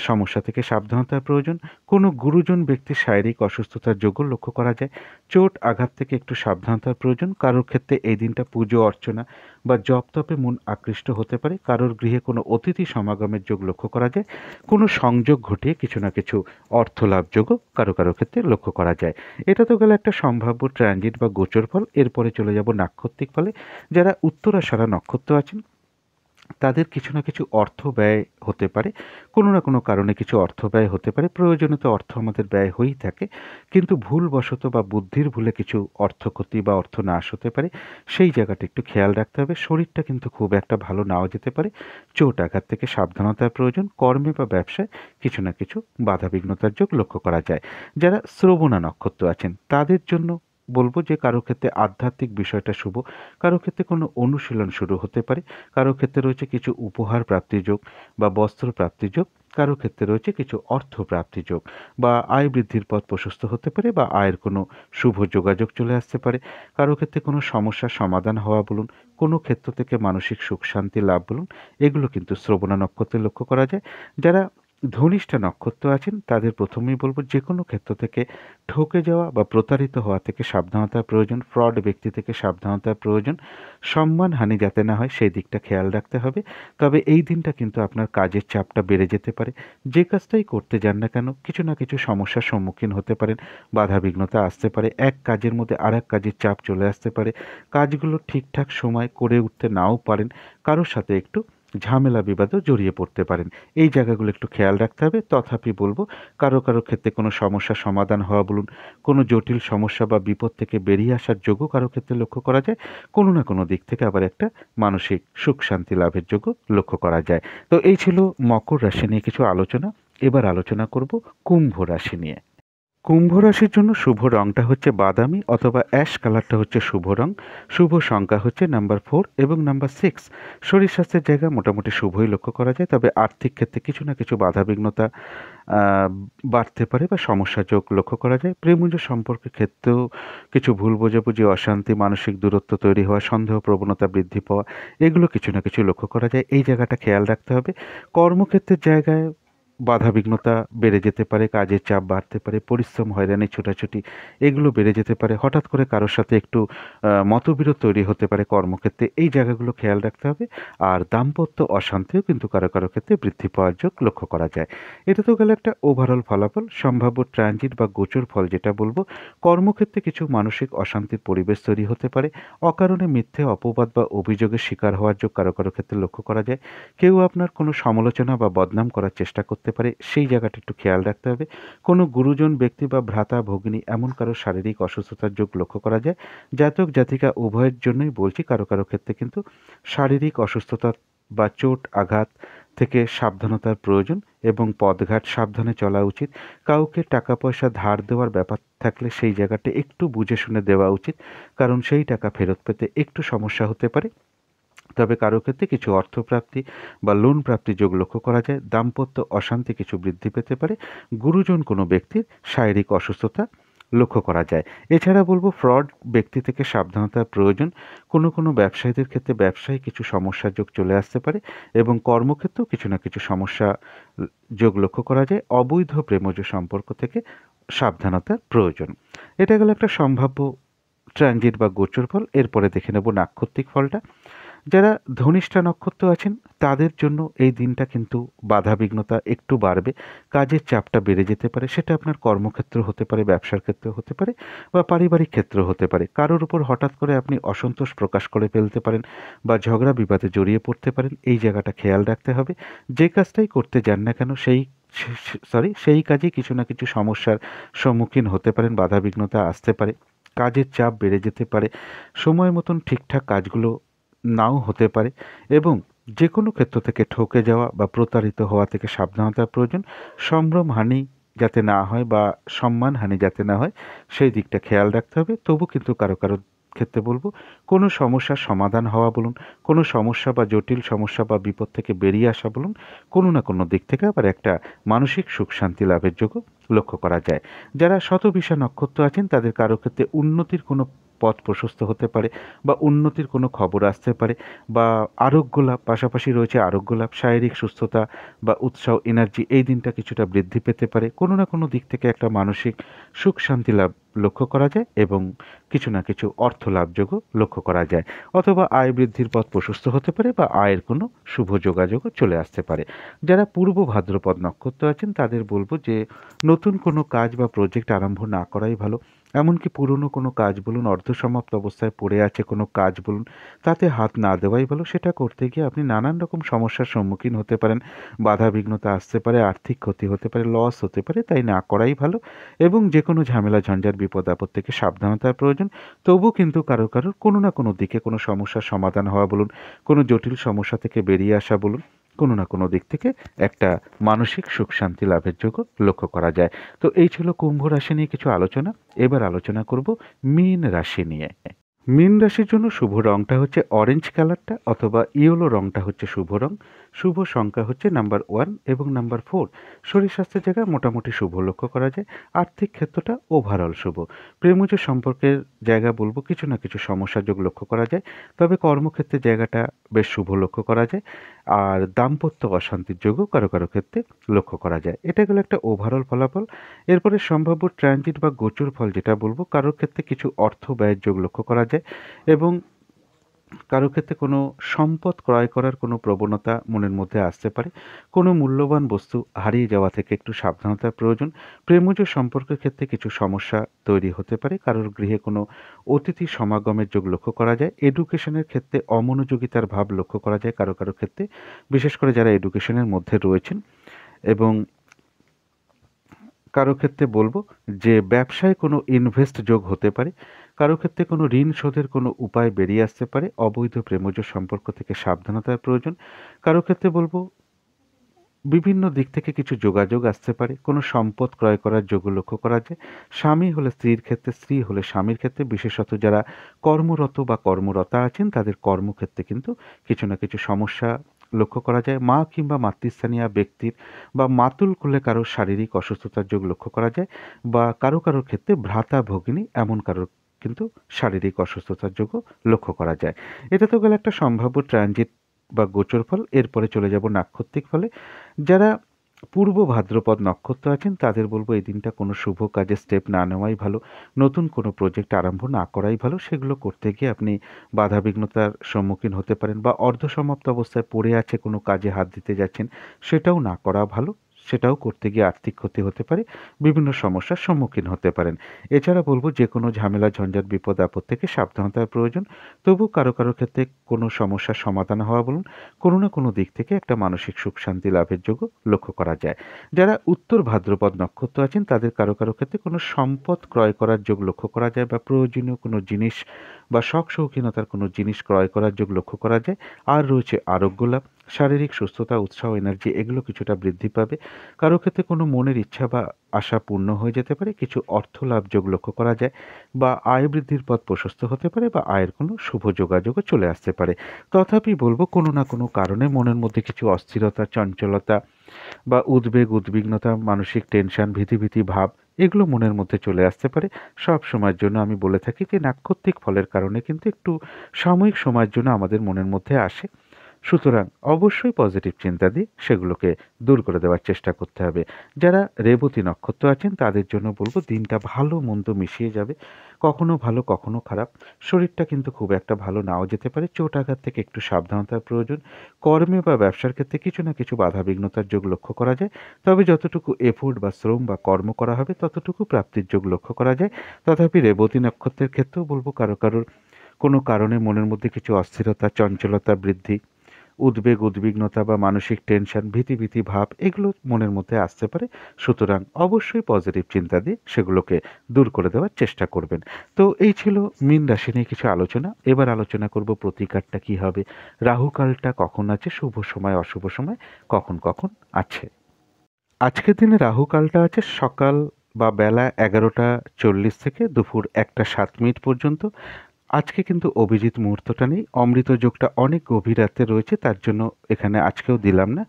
সমস্যা থেকে সাবধানতার প্রয়োজন। কোনো গুরুজন ব্যক্তির শারীরিক অসুস্থতার যোগও লক্ষ্য করা যায়। চোট আঘাত থেকে একটু সাবধানতার প্রয়োজন। কারোর ক্ষেত্রে এই দিনটা পুজো অর্চনা বা জপ তপে মন আকৃষ্ট হতে পারে। কারোর গৃহে কোনো অতিথি সমাগমের যোগ লক্ষ্য করা যায়। কোনো সংযোগ ঘটিয়ে কিছু না কিছু অর্থলাভ যোগও কারো কারো ক্ষেত্রে লক্ষ্য করা যায়। এটা তো গেল একটা সম্ভাব্য ট্রানজিট বা গোচর ফল। এরপরে চলে যাব নাক্ষত্রিক ফলে। যারা উত্তরাষাঢ়া নক্ষত্র আছেন, তাদের কিছু না কিছু অর্থ ব্যয় হতে পারে। কোনো না কোনো কারণে কিছু অর্থ ব্যয় হতে পারে। প্রয়োজনীয় অর্থ আমাদের ব্যয় হয়েই থাকে, কিন্তু ভুলবশত বা বুদ্ধির ভুলে কিছু অর্থ ক্ষতি বা অর্থ নাশ হতে পারে। সেই জায়গাটা একটু খেয়াল রাখতে হবে। শরীরটা কিন্তু খুব একটা ভালো নাও যেতে পারে। চোট আঘাত থেকে সাবধানতার প্রয়োজন। কর্মে বা ব্যবসায় কিছু না কিছু বাধাবিঘ্নতার যোগ লক্ষ্য করা যায়। যারা শ্রবণা নক্ষত্র আছেন তাদের জন্য বলবো যে কারো ক্ষেত্রে আধ্যাত্মিক বিষয়টা শুভ। কারো ক্ষেত্রে কোনো অনুশীলন শুরু হতে পারে। কারো ক্ষেত্রে রয়েছে কিছু উপহার প্রাপ্তির যোগ বা বস্ত্র প্রাপ্তির যোগ। কারো ক্ষেত্রে রয়েছে কিছু অর্থপ্রাপ্তি যোগ বা আয় বৃদ্ধির পথ প্রশস্ত হতে পারে বা আয়ের কোনো শুভ যোগাযোগ চলে আসতে পারে। কারো ক্ষেত্রে কোনো সমস্যার সমাধান হওয়া বলুন, কোনো ক্ষেত্র থেকে মানসিক সুখ শান্তি লাভ বলুন, এগুলো কিন্তু শ্রবণা নক্ষত্রে লক্ষ্য করা যায়। যারা ধনিষ্ঠা নক্ষত্র আছেন তাদের প্রথমেই বলব যে কোনো ক্ষেত্র থেকে ঠকে যাওয়া বা প্রতারিত হওয়া থেকে সাবধানতার প্রয়োজন, ফ্রড ব্যক্তি থেকে সাবধানতার প্রয়োজন, সম্মানহানি যাতে না হয় সেই দিকটা খেয়াল রাখতে হবে। তবে এই দিনটা কিন্তু আপনার কাজের চাপটা বেড়ে যেতে পারে। যে কাজটাই করতে যান না কেন কিছু না কিছু সমস্যার সম্মুখীন হতে পারেন, বাধাবিঘ্নতা আসতে পারে, এক কাজের মধ্যে আরেক কাজের চাপ চলে আসতে পারে, কাজগুলো ঠিকঠাক সময় করে উঠতে নাও পারেন, কারোর সাথে একটু ঝামেলা বিবাদও জড়িয়ে পড়তে পারেন। এই জায়গাগুলো একটু খেয়াল রাখতে হবে। তথাপি বলবো কারো কারো ক্ষেত্রে কোনো সমস্যার সমাধান হওয়া বলুন, কোনো জটিল সমস্যা বা বিপদ থেকে বেরিয়ে আসার যোগও কারো ক্ষেত্রে লক্ষ্য করা যায়। কোনো না কোনো দিক থেকে আবার একটা মানসিক সুখ শান্তি লাভের যোগও লক্ষ্য করা যায়। তো এই ছিল মকর রাশি নিয়ে কিছু আলোচনা। এবার আলোচনা করব কুম্ভ রাশি নিয়ে। কুম্ভ রাশির জন্য শুভ রংটা হচ্ছে বাদামি অথবা অ্যাশ কালারটা হচ্ছে শুভ রং। শুভ সংখ্যা হচ্ছে নাম্বার 4 এবং নাম্বার 6। শরীর স্বাস্থ্যের জায়গা মোটামুটি শুভই লক্ষ্য করা যায়, তবে আর্থিক ক্ষেত্রে কিছু না কিছু বাধাবিঘ্নতা আহ, বাড়তে পারে বা সমস্যা যোগ লক্ষ্য করা যায়। প্রেমজ সম্পর্কের ক্ষেত্রেও কিছু ভুল বোঝাবুঝি, অশান্তি, মানসিক দূরত্ব তৈরি হওয়া, সন্দেহ প্রবণতা বৃদ্ধি পাওয়া, এগুলো কিছু না কিছু লক্ষ্য করা যায়। এই জায়গাটা খেয়াল রাখতে হবে। কর্মক্ষেত্রের জায়গায় বাধাবিঘ্নতা বেড়ে যেতে পারে, কাজের চাপ বাড়তে পারে, পরিশ্রম, হয়রানি, ছোটাছুটি এগুলো বেড়ে যেতে পারে। হঠাৎ করে কারোর সাথে একটু মতবিরোধ তৈরি হতে পারে কর্মক্ষেত্রে, এই জায়গাগুলো খেয়াল রাখতে হবে। আর দাম্পত্য অশান্তিও কিন্তু কারো কারো ক্ষেত্রে বৃদ্ধি পাওয়ার যোগ লক্ষ্য করা যায়। এটা তো গেল একটা ওভারঅল ফলাফল। সম্ভাব্য ট্রানজিট বা গোচর ফল যেটা বলবো, কর্মক্ষেত্রে কিছু মানসিক অশান্তির পরিবেশ তৈরি হতে পারে, অকারণে মিথ্যে অপবাদ বা অভিযোগের শিকার হওয়ার যোগ কারো কারো ক্ষেত্রে লক্ষ্য করা যায়। কেউ আপনার কোনো সমালোচনা বা বদনাম করার চেষ্টা করতে পারে, সেই জায়গাটা একটু খেয়াল রাখতে হবে। কোনো গুরুজন ব্যক্তি বা ভ্রাতা ভগিনী এমন কারো শারীরিক অসুস্থতার যোগ লক্ষ্য করা যায়। জাতক জাতিকা উভয়ের জন্যই বলছি, কারো কারো ক্ষেত্রে কিন্তু শারীরিক অসুস্থতা বা চোট আঘাত থেকে সাবধানতার প্রয়োজন এবং পথঘাট সাবধানে চলা উচিত। কাউকে টাকা পয়সা ধার দেওয়ার ব্যাপার থাকলে সেই জায়গাটা একটু বুঝে শুনে দেওয়া উচিত, কারণ সেই টাকা ফেরত পেতে একটু সমস্যা হতে পারে। তবে কারো ক্ষেত্রে কিছু অর্থপ্রাপ্তি বা লোন প্রাপ্তি যোগ লক্ষ্য করা যায়। দাম্পত্য অশান্তি কিছু বৃদ্ধি পেতে পারে। গুরুজন কোনো ব্যক্তির শারীরিক অসুস্থতা লক্ষ্য করা যায়। এছাড়া বলবো ফ্রড ব্যক্তি থেকে সাবধানতার প্রয়োজন। কোনো কোনো ব্যবসায়ীদের ক্ষেত্রে ব্যবসায় কিছু সমস্যার যোগ চলে আসতে পারে এবং কর্মক্ষেত্রেও কিছু না কিছু সমস্যা যোগ লক্ষ্য করা যায়। অবৈধ প্রেমজ সম্পর্ক থেকে সাবধানতার প্রয়োজন। এটা গেল একটা সম্ভাব্য ট্রানজিট বা গোচর ফল। এরপরে দেখে নেব নাক্ষত্রিক ফলটা। যারা ধনিষ্ঠা নক্ষত্র আছেন তাদের জন্য এই দিনটা কিন্তু বাধাবিঘ্নতা একটু বাড়বে, কাজের চাপটা বেড়ে যেতে পারে। সেটা আপনার কর্মক্ষেত্র হতে পারে, ব্যবসার ক্ষেত্রে হতে পারে বা পারিবারিক ক্ষেত্র হতে পারে। কারোর উপর হঠাৎ করে আপনি অসন্তোষ প্রকাশ করে ফেলতে পারেন বা ঝগড়া বিবাদে জড়িয়ে পড়তে পারেন, এই জায়গাটা খেয়াল রাখতে হবে। যে কাজটাই করতে যান না কেন সেই কাজে কিছু না কিছু সমস্যার সম্মুখীন হতে পারেন, বাধাবিঘ্নতা আসতে পারে, কাজের চাপ বেড়ে যেতে পারে, সময় মতন ঠিকঠাক কাজগুলো নাও হতে পারে এবং যে কোনো ক্ষেত্র থেকে ঠকে যাওয়া বা প্রতারিত হওয়া থেকে সাবধানতার প্রয়োজন। সম্ভ্রমহানি যাতে না হয় বা সম্মানহানি যাতে না হয় সেই দিকটা খেয়াল রাখতে হবে। তবু কিন্তু কারো কারো ক্ষেত্রে বলবো কোনো সমস্যার সমাধান হওয়া বলুন, কোনো সমস্যা বা জটিল সমস্যা বা বিপদ থেকে বেরিয়ে আসা বলুন, কোনো না কোনো দিক থেকে আবার একটা মানসিক সুখ শান্তি লাভের যোগও লক্ষ্য করা যায়। যারা শতভিষা নক্ষত্র আছেন তাদের কারো ক্ষেত্রে উন্নতির কোনো পথ প্রশস্ত হতে পারে বা উন্নতির কোনো খবর আসতে পারে বা আরোগ্য লাভ, পাশাপাশি রয়েছে আরোগ্য লাভ, শারীরিক সুস্থতা বা উৎসাহ, এনার্জি এই দিনটা কিছুটা বৃদ্ধি পেতে পারে। কোনো না কোনো দিক থেকে একটা মানসিক সুখ শান্তি লাভ লক্ষ্য করা যায় এবং কিছু না কিছু অর্থ লাভযোগও লক্ষ্য করা যায়, অথবা আয় বৃদ্ধির পথ প্রশস্ত হতে পারে বা আয়ের কোনো শুভ যোগাযোগও চলে আসতে পারে। যারা পূর্ব ভাদ্রপদ নক্ষত্র আছেন তাদের বলবো যে নতুন কোনো কাজ বা প্রজেক্ট আরম্ভ না করাই ভালো। এমনকি পুরনো কোনো কাজ বলুন, অর্ধসমাপ্ত অবস্থায় পড়ে আছে কোনো কাজ বলুন, তাতে হাত না দেওয়াই ভালো। সেটা করতে গিয়ে আপনি নানান রকম সমস্যার সম্মুখীন হতে পারেন, বাধা বিঘ্নতা আসতে পারে, আর্থিক ক্ষতি হতে পারে, লস হতে পারে, তাই না করাই ভালো। এবং যে কোনো ঝামেলা ঝঞ্ঝাট বিপদ আপদ থেকে সাবধানতার প্রয়োজন। তবু কিন্তু কারোর কোনো না কোনো দিকে কোনো সমস্যার সমাধান হওয়া বলুন, কোনো জটিল সমস্যা থেকে বেরিয়ে আসা বলুন, কোনো না কোনো দিক থেকে একটা মানসিক সুখ শান্তি লাভের যোগও লক্ষ্য করা যায়। তো এই ছিল কুম্ভ রাশি নিয়ে কিছু আলোচনা। এবার আলোচনা করব মীন রাশি নিয়ে। মীন রাশির জন্য শুভ রংটা হচ্ছে অরেঞ্জ কালারটা অথবা ইয়েলো রংটা হচ্ছে শুভ রং। শুভ সংখ্যা হচ্ছে নাম্বার 1 এবং নাম্বার 4। শরীর স্বাস্থ্যের জায়গায় মোটামুটি শুভ লক্ষ্য করা যায়। আর্থিক ক্ষেত্রটা ওভারঅল শুভ। প্রেমজ সম্পর্কের জায়গা বলবো কিছু না কিছু সমস্যা যোগ লক্ষ্য করা যায়, তবে কর্মক্ষেত্রের জায়গাটা বেশ শুভ লক্ষ্য করা যায়। আর দাম্পত্য অশান্তির যোগও কারো কারো ক্ষেত্রে লক্ষ্য করা যায়। এটা গেলো একটা ওভারঅল ফলাফল। এরপরে সম্ভাব্য ট্রানজিট বা গোচর ফল যেটা বলবো, কারোর ক্ষেত্রে কিছু অর্থ ব্যয়ের যোগ লক্ষ্য করা যায় এবং কারো ক্ষেত্রে কোনো সম্পদ ক্রয় করার কোনো প্রবণতা মনের মধ্যে আসতে পারে। কোনো মূল্যবান বস্তু হারিয়ে যাওয়া থেকে একটু সাবধানতার প্রয়োজন। প্রেমজ সম্পর্কের ক্ষেত্রে কিছু সমস্যা তৈরি হতে পারে। কারোর গৃহে কোনো অতিথি সমাগমের যোগ লক্ষ্য করা যায়। এডুকেশনের ক্ষেত্রে অমনোযোগিতার ভাব লক্ষ্য করা যায় কারো কারো ক্ষেত্রে, বিশেষ করে যারা এডুকেশনের মধ্যে রয়েছেন। এবং কারো ক্ষেত্রে বলবো যে ব্যবসায় কোনো ইনভেস্ট যোগ হতে পারে। কারো ক্ষেত্রে কোনো ঋণ শোধের কোনো উপায় বেরিয়ে আসতে পারে। অবৈধ প্রেমজ সম্পর্ক থেকে সাবধানতার প্রয়োজন। কারো ক্ষেত্রে বলবো বিভিন্ন দিক থেকে কিছু যোগাযোগ আসতে পারে। কোনো সম্পদ ক্রয় করার যোগ লক্ষ্য করা যায়। স্বামী হলে স্ত্রীর ক্ষেত্রে, স্ত্রী হলে স্বামীর ক্ষেত্রে, বিশেষত যারা কর্মরত বা কর্মরতা আছেন তাদের কর্মক্ষেত্রে কিন্তু কিছু না কিছু সমস্যা লক্ষ্য করা যায়। মা কিংবা মাতৃস্থানীয় ব্যক্তির বা মাতুল কুলে কারো শারীরিক অসুস্থতার যোগ লক্ষ্য করা যায়, বা কারো কারো ক্ষেত্রে ভ্রাতা ভগিনী এমন কারোর কিন্তু শারীরিক অসুস্থতার যোগও লক্ষ্য করা যায়। এটা তো গেল একটা সম্ভাব্য ট্রানজিট বা গোচর ফল। এরপরে চলে যাব নাক্ষত্রিক ফলে। যারা পূর্ব ভাদ্রপদ নক্ষত্র আছেন তাদের বলবো এই দিনটা কোনো শুভ কাজে স্টেপ না নেওয়াই ভালো। নতুন কোনো প্রজেক্ট আরম্ভ না করাই ভালো। সেগুলো করতে গিয়ে আপনি বাধাবিঘ্নতার সম্মুখীন হতে পারেন, বা অর্ধসমাপ্ত অবস্থায় পড়ে আছে কোনো কাজে হাত দিতে যাচ্ছেন, সেটাও না করা ভালো। সেটাও করতে গিয়ে আর্থিক ক্ষতি হতে পারে, বিভিন্ন সমস্যার সম্মুখীন হতে পারেন। এছাড়া বলবো যে কোনো ঝামেলা ঝঞ্ঝাট বিপদ আপদ থেকে সাবধানতার প্রয়োজন। তবু কারো কারো ক্ষেত্রে কোনো সমস্যার সমাধান হওয়া বলুন, কোনো না কোনো দিক থেকে একটা মানসিক সুখ শান্তি লাভের যোগও লক্ষ্য করা যায়। যারা উত্তর ভাদ্রপদ নক্ষত্র আছেন তাদের কারো কারো ক্ষেত্রে কোনো সম্পদ ক্রয় করার যোগ লক্ষ্য করা যায়, বা প্রয়োজনীয় কোনো জিনিস বা শখ শৌখিনতার কোনো জিনিস ক্রয় করার যোগ লক্ষ্য করা যায়। আর রয়েছে আরোগ্য লাভ, শারীরিক সুস্থতা, উৎসাহ, এনার্জি এগুলো কিছুটা বৃদ্ধি পাবে। কারো ক্ষেত্রে কোনো মনের ইচ্ছা বা আশা পূর্ণ হয়ে যেতে পারে। কিছু অর্থ লাভ যোগ লক্ষ্য করা যায়, বা আয় বৃদ্ধির পথ প্রশস্ত হতে পারে, বা আয়ের কোনো শুভ যোগাযোগও চলে আসতে পারে। তথাপি বলবো কোনো না কোনো কারণে মনের মধ্যে কিছু অস্থিরতা, চঞ্চলতা বা উদ্বেগ, উদ্বিগ্নতা, মানসিক টেনশন, ভীতি ভাব এগুলো মনের মধ্যে চলে আসতে পারে। সব সময়ের জন্য আমি বলে থাকি যে নাক্ষত্রিক ফলের কারণে কিন্তু একটু সাময়িক সময়ের জন্য আমাদের মনের মধ্যে আসে। সুতরাং অবশ্যই পজিটিভ চিন্তা দিয়ে সেগুলোকে দূর করে দেওয়ার চেষ্টা করতে হবে। যারা রেবতী নক্ষত্র আছেন তাদের জন্য বলবো দিনটা ভালো মন্দ মিশিয়ে যাবে, কখনো ভালো কখনো খারাপ। শরীরটা কিন্তু খুব একটা ভালো নাও যেতে পারে, চোট আঘাত থেকে একটু সাবধানতার প্রয়োজন। কর্মে বা ব্যবসার ক্ষেত্রে কিছু না কিছু বাধা বিঘ্নতার যোগ লক্ষ্য করা যায়, তবে যতটুকু এফোর্ট বা শ্রম বা কর্ম করা হবে ততটুকু প্রাপ্তির যোগ লক্ষ্য করা যায়। তথাপি রেবতী নক্ষত্রের ক্ষেত্রেও বলবো কারো কারোর কোনো কারণে মনের মধ্যে কিছু অস্থিরতা, চঞ্চলতা বৃদ্ধি, উদ্বেগ, উদ্বিগ্নতা বা মানসিক টেনশন, ভীতি ভাব এগুলো মনের মধ্যে আসতে পারে। সুতরাং অবশ্যই পজিটিভ চিন্তা দিয়ে সেগুলোকে দূর করে দেওয়ার চেষ্টা করবেন। তো এই ছিল মীন রাশি নিয়ে কিছু আলোচনা। এবার আলোচনা করব প্রতিকারটা কি হবে, রাহুকালটা কখন আছে, শুভ সময় অশুভ সময় কখন কখন আছে। আজকের দিনে রাহুকালটা আছে সকাল বা বেলা 11:40 থেকে দুপুর 1:07 পর্যন্ত। আজকে কিন্তু অভিজিৎ মুহূর্তটা নেই, অমৃত যোগটা অনেক গভীর রাতে রয়েছে, তার জন্য এখানে আজকেও দিলাম না।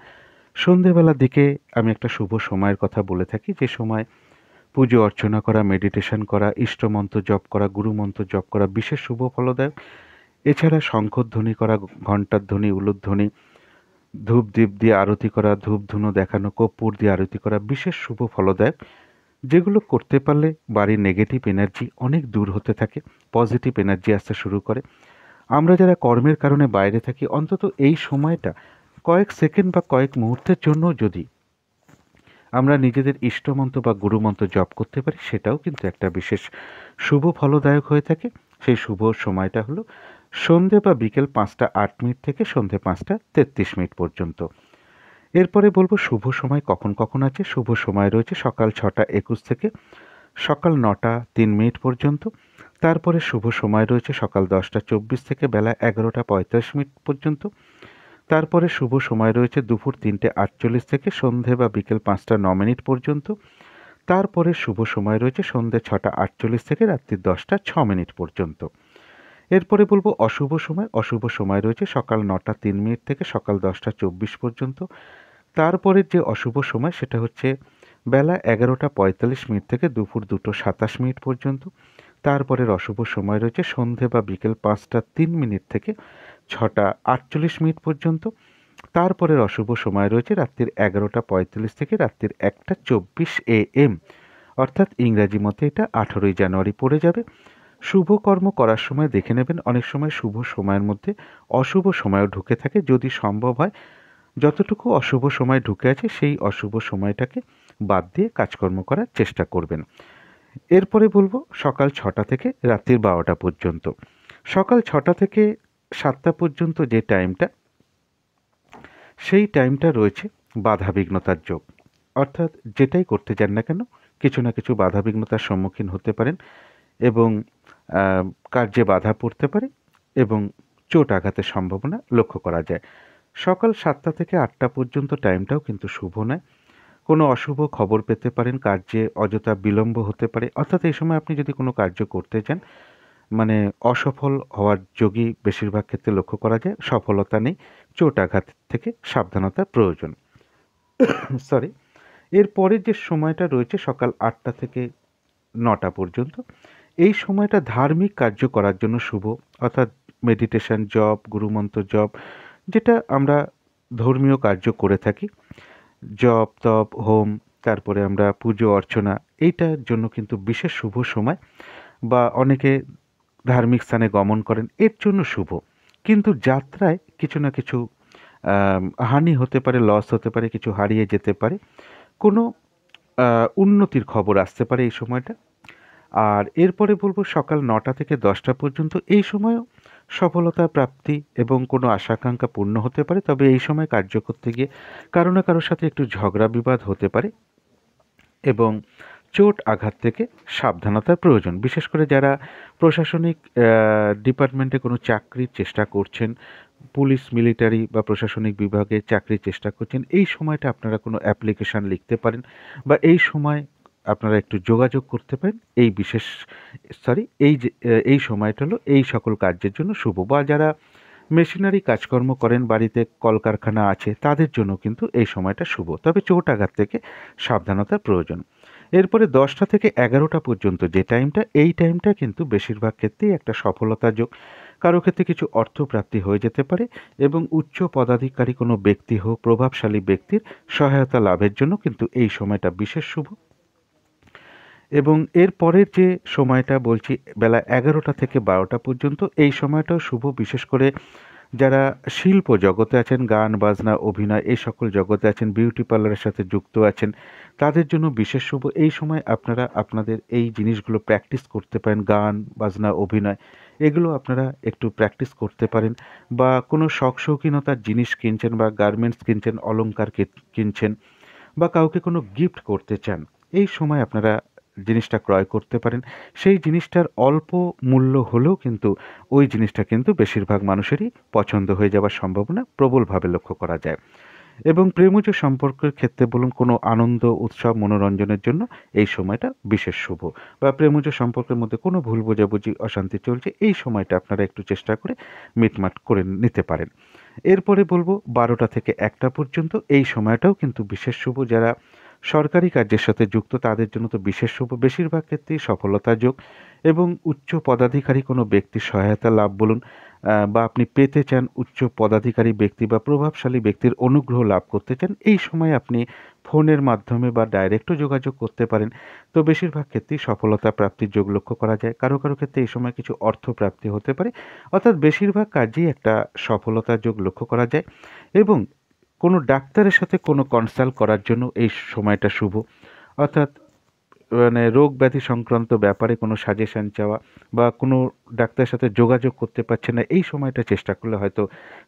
সন্ধেবেলার দিকে আমি একটা শুভ সময়ের কথা বলে থাকি, যে সময় পুজো অর্চনা করা, মেডিটেশন করা, ইষ্টমন্ত্র জপ করা, গুরুমন্ত্র জপ করা বিশেষ শুভ ফলদায়ক। এছাড়া শঙ্খধ্বনি করা, ঘণ্টার ধ্বনি, উলুধ্বনি, ধূপ দীপ দিয়ে আরতি করা, ধূপ ধুনো দেখানো, কর্পূর দিয়ে আরতি করা বিশেষ শুভ ফলদায়ক। যেগুলো করতে পারলে বাড়ির নেগেটিভ এনার্জি অনেক দূর হতে থাকে, পজিটিভ এনার্জি আসতে শুরু করে। আমরা যারা কর্মের কারণে বাইরে থাকি, অন্তত এই সময়টা কয়েক সেকেন্ড বা কয়েক মুহূর্তের জন্য যদি আমরা নিজেদের ইষ্টমন্ত্র বা গুরুমন্ত্র জপ করতে পারি, সেটাও কিন্তু একটা বিশেষ শুভ ফলদায়ক হয়ে থাকে। সেই শুভ সময়টা হলো সন্ধে বা বিকেল 5:08 থেকে সন্ধে 5:33 পর্যন্ত। এরপরে বলবো শুভ সময় কখন কখন আছে। শুভ সময় রয়েছে সকাল 6:21 থেকে সকাল 9:03 পর্যন্ত। তারপরে শুভ সময় রয়েছে সকাল 10:24 থেকে বেলা 11:45 পর্যন্ত। তারপরে শুভ সময় রয়েছে দুপুর 3:48 থেকে সন্ধে বা বিকেল 5:09 পর্যন্ত। তারপরে শুভ সময় রয়েছে সন্ধে 6:48 থেকে রাত্রি 10:06 পর্যন্ত। এরপরে বলবো অশুভ সময়। অশুভ সময় রয়েছে সকাল 9টা 3 মিনিট থেকে সকাল 10টা 24 পর্যন্ত। তারপরের যে অশুভ সময় সেটা হচ্ছে বেলা 11টা 45 মিনিট থেকে দুপুর 2টো 27 মিনিট পর্যন্ত। তারপরের অশুভ সময় রয়েছে সন্ধে বা বিকেল 5টা 3 মিনিট থেকে 6টা 48 মিনিট পর্যন্ত। তারপরের অশুভ সময় রয়েছে রাত্রির 11টা 45 থেকে রাত্রির 1টা 24 AM, অর্থাৎ ইংরাজি মতে এটা 18ই জানুয়ারি পড়ে যাবে। শুভ কর্ম করার সময় দেখে নেবেন, অনেক সময় শুভ সময়ের মধ্যে অশুভ সময়ও ঢুকে থাকে। যদি সম্ভব হয় যতটুকু অশুভ সময় ঢুকে আছে সেই অশুভ সময়টাকে বাদ দিয়ে কাজকর্ম করার চেষ্টা করবেন। এরপরে বলবো সকাল 6টা থেকে রাত্রির 12টা পর্যন্ত। সকাল 6টা থেকে 7টা পর্যন্ত যে টাইমটা, সেই টাইমটা রয়েছে বাধাবিঘ্নতার যোগ। অর্থাৎ যেটাই করতে যান না কেন কিছু না কিছু বাধাবিঘ্নতার সম্মুখীন হতে পারেন এবং কার্যে বাধা পড়তে পারে এবং চোট আঘাতের সম্ভাবনা লক্ষ্য করা যায়। সকাল 7টা থেকে 8টা পর্যন্ত টাইমটাও কিন্তু শুভ নয়। কোনো অশুভ খবর পেতে পারেন, কার্যে অযথা বিলম্ব হতে পারে। অর্থাৎ এই সময় আপনি যদি কোনো কার্য করতে চান মানে অসফল হওয়ার যোগই বেশিরভাগ ক্ষেত্রে লক্ষ্য করা যায়। সফলতা নেই, চোট আঘাত থেকে সাবধানতার প্রয়োজন। সরি। এরপরের যে সময়টা রয়েছে সকাল 8টা থেকে 9টা পর্যন্ত, এই সময়টা ধার্মিক কার্য করার জন্য শুভ। অর্থাৎ মেডিটেশন, জপ, গুরুমন্ত্র জপ, যেটা আমরা ধর্মীয় কার্য করে থাকি, জপ তপ হোম, তারপরে আমরা পুজো অর্চনা, এইটার জন্য কিন্তু বিশেষ শুভ সময়। বা অনেকে ধার্মিক স্থানে গমন করেন, এর জন্য শুভ। কিন্তু যাত্রায় কিছু না কিছু হানি হতে পারে, লস হতে পারে, কিছু হারিয়ে যেতে পারে, কোনো উন্নতির খবর আসতে পারে এই সময়টা। আর এরপরে বলবো সকাল 9টা থেকে 10টা পর্যন্ত, এই সময়ও সফলতা প্রাপ্তি এবং কোনো আশাকাঙ্ক্ষা পূর্ণ হতে পারে। তবে এই সময় কার্য করতে গিয়ে কারো না কারোর সাথে একটু ঝগড়া বিবাদ হতে পারে এবং চোট আঘাত থেকে সাবধানতার প্রয়োজন। বিশেষ করে যারা প্রশাসনিক ডিপার্টমেন্টে কোনো চাকরির চেষ্টা করছেন, পুলিশ, মিলিটারি বা প্রশাসনিক বিভাগে চাকরির চেষ্টা করছেন, এই সময়টা আপনারা কোনো অ্যাপ্লিকেশান লিখতে পারেন বা এই সময় আপনারা একটু যোগাযোগ করতে পারেন। এই সময়টা হলো এই সকল কার্যের জন্য শুভ। বা যারা মেশিনারি কাজকর্ম করেন, বাড়িতে কলকারখানা আছে, তাদের জন্য কিন্তু এই সময়টা শুভ। তবে চোট আঘাত থেকে সাবধানতার প্রয়োজন। এরপরে 10টা থেকে 11টা পর্যন্ত যে টাইমটা, এই টাইমটা কিন্তু বেশিরভাগ ক্ষেত্রেই একটা সফলতা যোগ। কারো ক্ষেত্রে কিছু অর্থপ্রাপ্তি হয়ে যেতে পারে এবং উচ্চ পদাধিকারী কোনো ব্যক্তি হোক, প্রভাবশালী ব্যক্তির সহায়তা লাভের জন্য কিন্তু এই সময়টা বিশেষ শুভ। এবং এর পরের যে সময়টা বলছি বেলা 11টা থেকে 12টা পর্যন্ত, এই সময়টাও শুভ। বিশেষ করে যারা শিল্প জগতে আছেন, গান বাজনা অভিনয় এই সকল জগতে আছেন, বিউটি পার্লারের সাথে যুক্ত আছেন, তাদের জন্য বিশেষ শুভ। এই সময় আপনারা আপনাদের এই জিনিসগুলো প্র্যাকটিস করতে পারেন, গান বাজনা অভিনয় এগুলো আপনারা একটু প্র্যাকটিস করতে পারেন। বা কোনো শখ শৌখিনতার জিনিস কিনছেন বা গার্মেন্টস কিনছেন, অলংকার কিনছেন বা কাউকে কোনো গিফট করতে চান, এই সময় আপনারা জিনিসটা ক্রয় করতে পারেন। সেই জিনিসটার অল্প মূল্য হলেও কিন্তু ওই জিনিসটা কিন্তু বেশিরভাগ মানুষেরই পছন্দ হয়ে যাওয়ার সম্ভাবনা প্রবলভাবে লক্ষ্য করা যায়। এবং প্রেমজ সম্পর্কের ক্ষেত্রে বলুন, কোনো আনন্দ উৎসব মনোরঞ্জনের জন্য এই সময়টা বিশেষ শুভ। বা প্রেমজ সম্পর্কের মধ্যে কোনো ভুল বোঝাবুঝি অশান্তি চলছে, এই সময়টা আপনারা একটু চেষ্টা করে মিটমাট করে নিতে পারেন। এরপরে বলবো 12টা থেকে 1টা পর্যন্ত, এই সময়টাও কিন্তু বিশেষ শুভ। যারা সরকারি কার্যের সাথে যুক্ত তাদের জন্য তো বিশেষ শুভ। বেশিরভাগ ক্ষেত্রেই সফলতা যোগ এবং উচ্চ পদাধিকারী কোনো ব্যক্তির সহায়তা লাভ বলুন, বা আপনি পেতে চান উচ্চ পদাধিকারী ব্যক্তি বা প্রভাবশালী ব্যক্তির অনুগ্রহ লাভ করতে চান, এই সময় আপনি ফোনের মাধ্যমে বা ডাইরেক্টও যোগাযোগ করতে পারেন। তো বেশিরভাগ ক্ষেত্রেই সফলতা প্রাপ্তির যোগ লক্ষ্য করা যায়। কারো কারো ক্ষেত্রে এই সময় কিছু অর্থ প্রাপ্তি হতে পারে। অর্থাৎ বেশিরভাগ কাজেই একটা সফলতার যোগ লক্ষ্য করা যায়। এবং কোনো ডাক্তারের সাথে কোনো কনসাল্ট করার জন্য এই সময়টা শুভ। অর্থাৎ মানে রোগ ব্যাধি সংক্রান্ত ব্যাপারে কোনো সাজেশন চাওয়া বা কোনো ডাক্তারের সাথে যোগাযোগ করতে পারছেন না, এই সময়টা চেষ্টা করলে হয়তো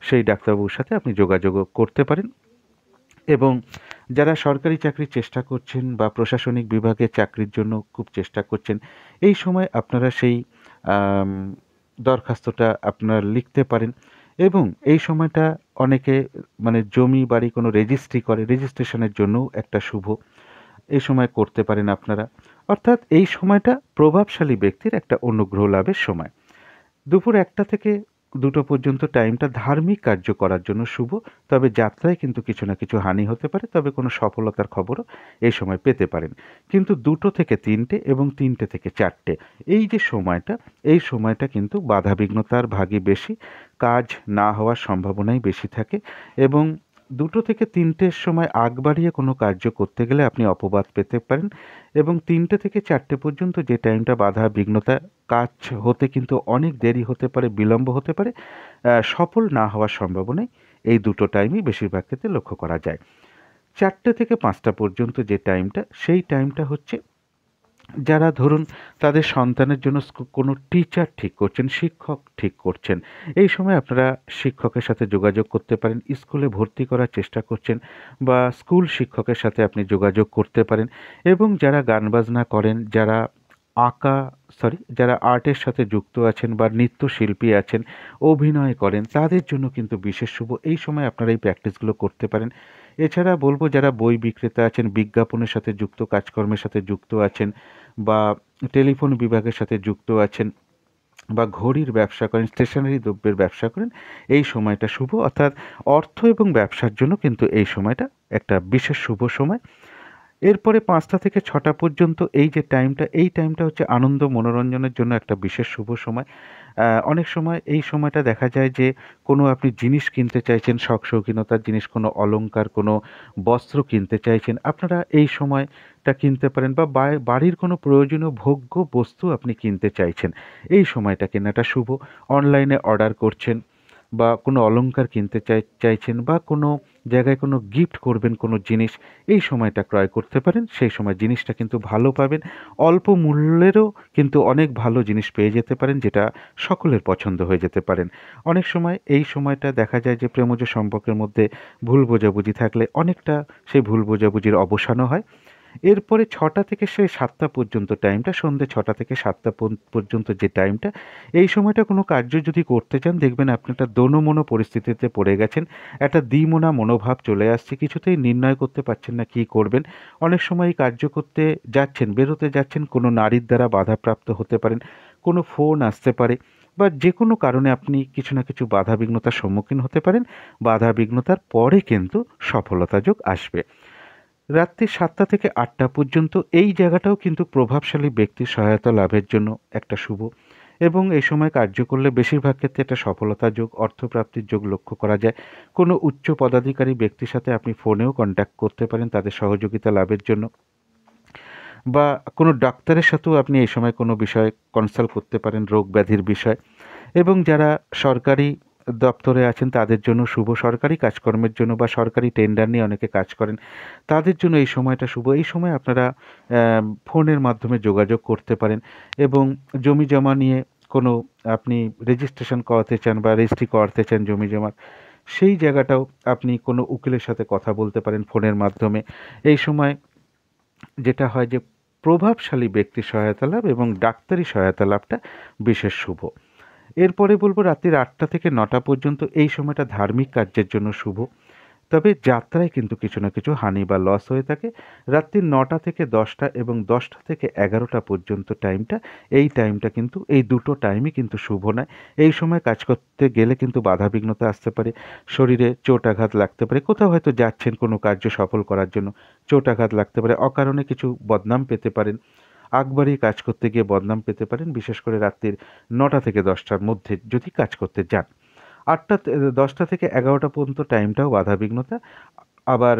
সেই ডাক্তারবাবুর সাথে আপনি যোগাযোগও করতে পারেন। এবং যারা সরকারি চাকরির চেষ্টা করছেন বা প্রশাসনিক বিভাগে চাকরির জন্য খুব চেষ্টা করছেন, এই সময় আপনারা সেই দরখাস্তটা আপনারা লিখতে পারেন। এবং এই সময়টা অনেকে মানে জমি বাড়ি কোনো রেজিস্ট্রি করে, রেজিস্ট্রেশনের জন্যও একটা শুভ। এই সময় করতে পারেন আপনারা। অর্থাৎ এই সময়টা প্রভাবশালী ব্যক্তির একটা অনুগ্রহ লাভের সময়। দুপুর 1টা থেকে 2টো পর্যন্ত টাইমটা ধার্মিক কার্য করার জন্য শুভ। তবে যাত্রায় কিন্তু কিছু না কিছু হানি হতে পারে, তবে কোনো সফলতার খবরও এই সময় পেতে পারেন। কিন্তু 2টো থেকে 3টে এবং 3টে থেকে 4টে এই যে সময়টা, এই সময়টা কিন্তু বাধাবিঘ্নতার ভাগই বেশি, কাজ না হওয়ার সম্ভাবনাই বেশি থাকে এবং 2টো থেকে 3টের সময় আগ বাড়িয়ে কোনো কার্য করতে গেলে আপনি অপবাদ পেতে পারেন এবং 3টে থেকে 4টে পর্যন্ত যে টাইমটা বাধা বিঘ্নতা, কাজ হতে কিন্তু অনেক দেরি হতে পারে, বিলম্ব হতে পারে, সফল না হওয়ার সম্ভাবনাই এই দুটো টাইমই বেশিরভাগ ক্ষেত্রে লক্ষ্য করা যায়। 4টে থেকে 5টা পর্যন্ত যে টাইমটা, সেই টাইমটা হচ্ছে যারা ধরুন তাদের সন্তানের জন্য কোনো টিচার ঠিক করছেন, শিক্ষক ঠিক করছেন, এই সময় আপনারা শিক্ষকের সাথে যোগাযোগ করতে পারেন। স্কুলে ভর্তি করার চেষ্টা করছেন বা স্কুল শিক্ষকের সাথে আপনি যোগাযোগ করতে পারেন এবং যারা গান বাজনা করেন, যারা আঁকা যারা আর্টের সাথে যুক্ত আছেন বা নৃত্যশিল্পী আছেন, অভিনয় করেন, তাদের জন্য কিন্তু বিশেষ শুভ। এই সময় আপনারা এই প্র্যাকটিসগুলো করতে পারেন। এছাড়া বলবো যারা বই বিক্রেতা আছেন, বিজ্ঞাপনের সাথে যুক্ত, কাজকর্মের সাথে যুক্ত আছেন বা টেলিফোন বিভাগের সাথে যুক্ত আছেন বা ঘড়ির ব্যবসা করেন, স্টেশনারি দ্রব্যের ব্যবসা করেন, এই সময়টা শুভ। অর্থাৎ অর্থ এবং ব্যবসার জন্য কিন্তু এই সময়টা একটা বিশেষ শুভ সময়। এরপরে 5টা থেকে 6টা পর্যন্ত এই যে টাইমটা, এই টাইমটা হচ্ছে আনন্দ মনোরঞ্জনের জন্য একটা বিশেষ শুভ সময়। অনেক সময় এই সময়টা দেখা যায় যে কোনো আপনি জিনিস কিনতে চাইছেন, শখ শৌখিনতার জিনিস, কোনো অলংকার, কোনো বস্ত্র কিনতে চাইছেন, আপনারা এই সময়টা কিনতে পারেন বা বাড়ির কোনো প্রয়োজনীয় ভোগ্য বস্তু আপনি কিনতে চাইছেন, এই সময়টা কেনাটা শুভ। অনলাইনে অর্ডার করছেন বা কোনো অলংকার কিনতে চাইছেন বা কোনো জায়গায় কোনো গিফট করবেন কোনো জিনিস, এই সময়টা ক্রয় করতে পারেন। সেই সময় জিনিসটা কিন্তু ভালো পাবেন, অল্প মূল্যেরও কিন্তু অনেক ভালো জিনিস পেয়ে যেতে পারেন, যেটা সকলের পছন্দ হয়ে যেতে পারেন। অনেক সময় এই সময়টা দেখা যায় যে প্রেমজ সম্পর্কের মধ্যে ভুল বোঝাবুঝি থাকলে অনেকটা সেই ভুল বোঝাবুঝির অবসানও হয়। এরপরে 6টা থেকে 7টা পর্যন্ত টাইমটা, সন্ধ্যে 6টা থেকে 7টা পর্যন্ত যে টাইমটা, এই সময়টা কোনো কার্য যদি করতে চান, দেখবেন আপনি একটা দোনো-মোনো পরিস্থিতিতে পড়ে গেছেন, একটা দ্বিমুনা মনোভাব চলে আসছে, কিছুতেই নির্ণয় করতে পারছেন না কী করবেন। অনেক সময় এই কার্য করতে যাচ্ছেন, বেরোতে যাচ্ছেন, কোনো নারীর দ্বারা বাধাপ্রাপ্ত হতে পারেন, কোনো ফোন আসতে পারে বা যে কোনো কারণে আপনি কিছু না কিছু বাধাবিঘ্নতার সম্মুখীন হতে পারেন। বাধাবিঘ্নতার পরে কিন্তু সফলতা যোগ আসবে। রাত্রি 7টা থেকে 8টা পর্যন্ত এই জায়গাটাও কিন্তু প্রভাবশালী ব্যক্তির সহায়তা লাভের জন্য একটা শুভ এবং এই সময় কার্য করলে বেশিরভাগ ক্ষেত্রে একটা সফলতা যোগ, অর্থপ্রাপ্তির যোগ লক্ষ্য করা যায়। কোনো উচ্চ পদাধিকারী ব্যক্তির সাথে আপনি ফোনেও কন্ট্যাক্ট করতে পারেন তাদের সহযোগিতা লাভের জন্য বা কোনো ডাক্তারের সাথেও আপনি এই সময় কোনো বিষয়ে কনসাল্ট করতে পারেন, রোগ ব্যাধির বিষয়। এবং যারা সরকারি দপ্তরে আছেন তাদের জন্য শুভ, সরকারি কাজকর্মের জন্য বা সরকারি টেন্ডার নিয়ে অনেকে কাজ করেন, তাদের জন্য এই সময়টা শুভ। এই সময় আপনারা ফোনের মাধ্যমে যোগাযোগ করতে পারেন এবং জমি জমা নিয়ে কোনো আপনি রেজিস্ট্রেশন করাতে চান বা রেজিস্ট্রি করাতে চান জমি জমার, সেই জায়গাটাও আপনি কোনো উকিলের সাথে কথা বলতে পারেন ফোনের মাধ্যমে। এই সময় যেটা হয় যে প্রভাবশালী ব্যক্তির সহায়তা লাভ এবং ডাক্তারি সহায়তা লাভটা বিশেষ শুভ। এরপরে বলবো রাত্রির 8টা থেকে 9টা পর্যন্ত এই সময়টা ধার্মিক কার্যের জন্য শুভ। তবে যাত্রায় কিন্তু কিছু না কিছু হানি বা লস হয়ে থাকে। রাত্রির 9টা থেকে 10টা এবং 10টা থেকে 11টা পর্যন্ত টাইমটা, এই টাইমটা কিন্তু এই দুটো টাইমই কিন্তু শুভ নয়। এই সময় কাজ করতে গেলে কিন্তু বাধাবিঘ্নতা আসতে পারে, শরীরে চোট আঘাত লাগতে পারে, কোথাও হয়তো যাচ্ছেন কোনো কার্য সফল করার জন্য, চোট আঘাত লাগতে পারে, অকারণে কিছু বদনাম পেতে পারেন, আগ বাড়িয়ে কাজ করতে গিয়ে বদনাম পেতে পারেন, বিশেষ করে রাত্রির 9টা থেকে 10টার মধ্যে যদি কাজ করতে যান। 10টা থেকে 11টা পর্যন্ত টাইমটাও বাধাবিঘ্নতা। আবার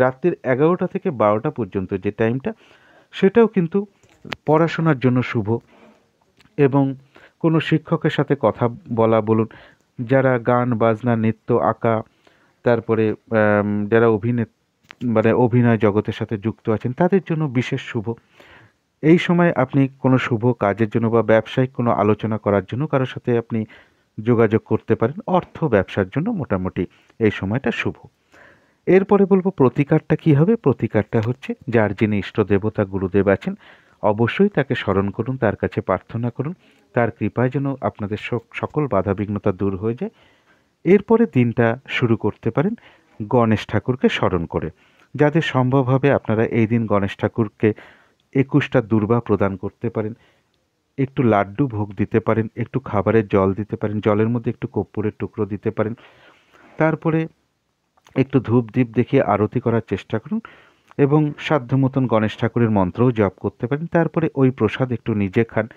রাত্রির 11টা থেকে 12টা পর্যন্ত যে টাইমটা, সেটাও কিন্তু পড়াশোনার জন্য শুভ এবং কোনো শিক্ষকের সাথে কথা বলা বলুন, যারা গান বাজনা নৃত্য আঁকা, তারপরে যারা অভিনয় জগতের সাথে যুক্ত আছেন, তাদের জন্য বিশেষ শুভ। এই সময় আপনি কোনো শুভ কাজের জন্য বা ব্যবসায়িক কোনো আলোচনা করার জন্য কারোর সাথে আপনি যোগাযোগ করতে পারেন, অর্থ ব্যবসার জন্য মোটামুটি এই সময়টা শুভ। এরপরে বলবো প্রতিকারটা কী হবে। প্রতিকারটা হচ্ছে যার যিনি ইষ্ট দেবতা গুরুদেব আছেন, অবশ্যই তাকে স্মরণ করুন, তার কাছে প্রার্থনা করুন, তার কৃপায় যেন আপনাদের সকল বাধাবিঘ্নতা দূর হয়ে যায়। এরপরে দিনটা শুরু করতে পারেন গণেশ ঠাকুরকে স্মরণ করে। যাদের সম্ভব হবে আপনারা এই দিন গণেশ ঠাকুরকে 21টা দূর্বা প্রদান করতে পারেন। একটু লাড্ডু ভোগ দিতে পারেন, একটু খাবারের জল দিতে পারেন, জলের মধ্যে একটু কর্পূরের টুকরো দিতে পারেন। তারপরে একটু ধূপ দ্বীপ দেখিয়ে আরতি করার চেষ্টা করুন এবং সাধ্য মতন গণেশ ঠাকুরের মন্ত্রও জপ করতে পারেন। তারপরে ওই প্রসাদ একটু নিজে খান।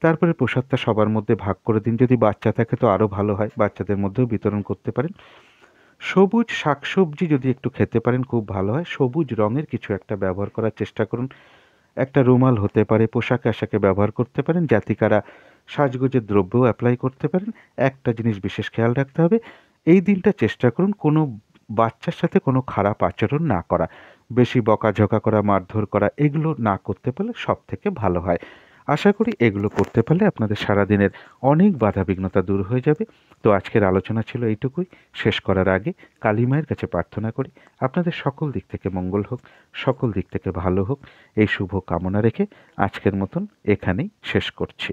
তারপরে প্রসাদটা সবার মধ্যে ভাগ করে দিন। যদি বাচ্চা থাকে তো আরও ভালো হয়, বাচ্চাদের মধ্যেও বিতরণ করতে পারেন। সবুজ শাকসবজি যদি একটু খেতে পারেন খুব ভালো হয়। সবুজ রঙের কিছু একটা ব্যবহার করার চেষ্টা করুন। একটা রুমাল হতে পারে, পোশাকে আশাকে ব্যবহার করতে পারেন, জাতিকারা সাজগোজের দ্রব্যও অ্যাপ্লাই করতে পারেন। একটা জিনিস বিশেষ খেয়াল রাখতে হবে, এই দিনটা চেষ্টা করুন কোনো বাচ্চার সাথে কোনো খারাপ আচরণ না করা, বেশি বকাঝকা করা, মারধর করা এগুলো না করতে পারলে সব থেকে ভালো হয়। আশা করি এগুলো করতে পারলে আপনাদের সারাদিনের অনেক বাধাবিঘ্নতা দূর হয়ে যাবে। তো আজকের আলোচনা ছিল এইটুকুই। শেষ করার আগে কালী মায়ের কাছে প্রার্থনা করি আপনাদের সকল দিক থেকে মঙ্গল হোক, সকল দিক থেকে ভালো হোক, এই শুভ কামনা রেখে আজকের মতন এখানেই শেষ করছি।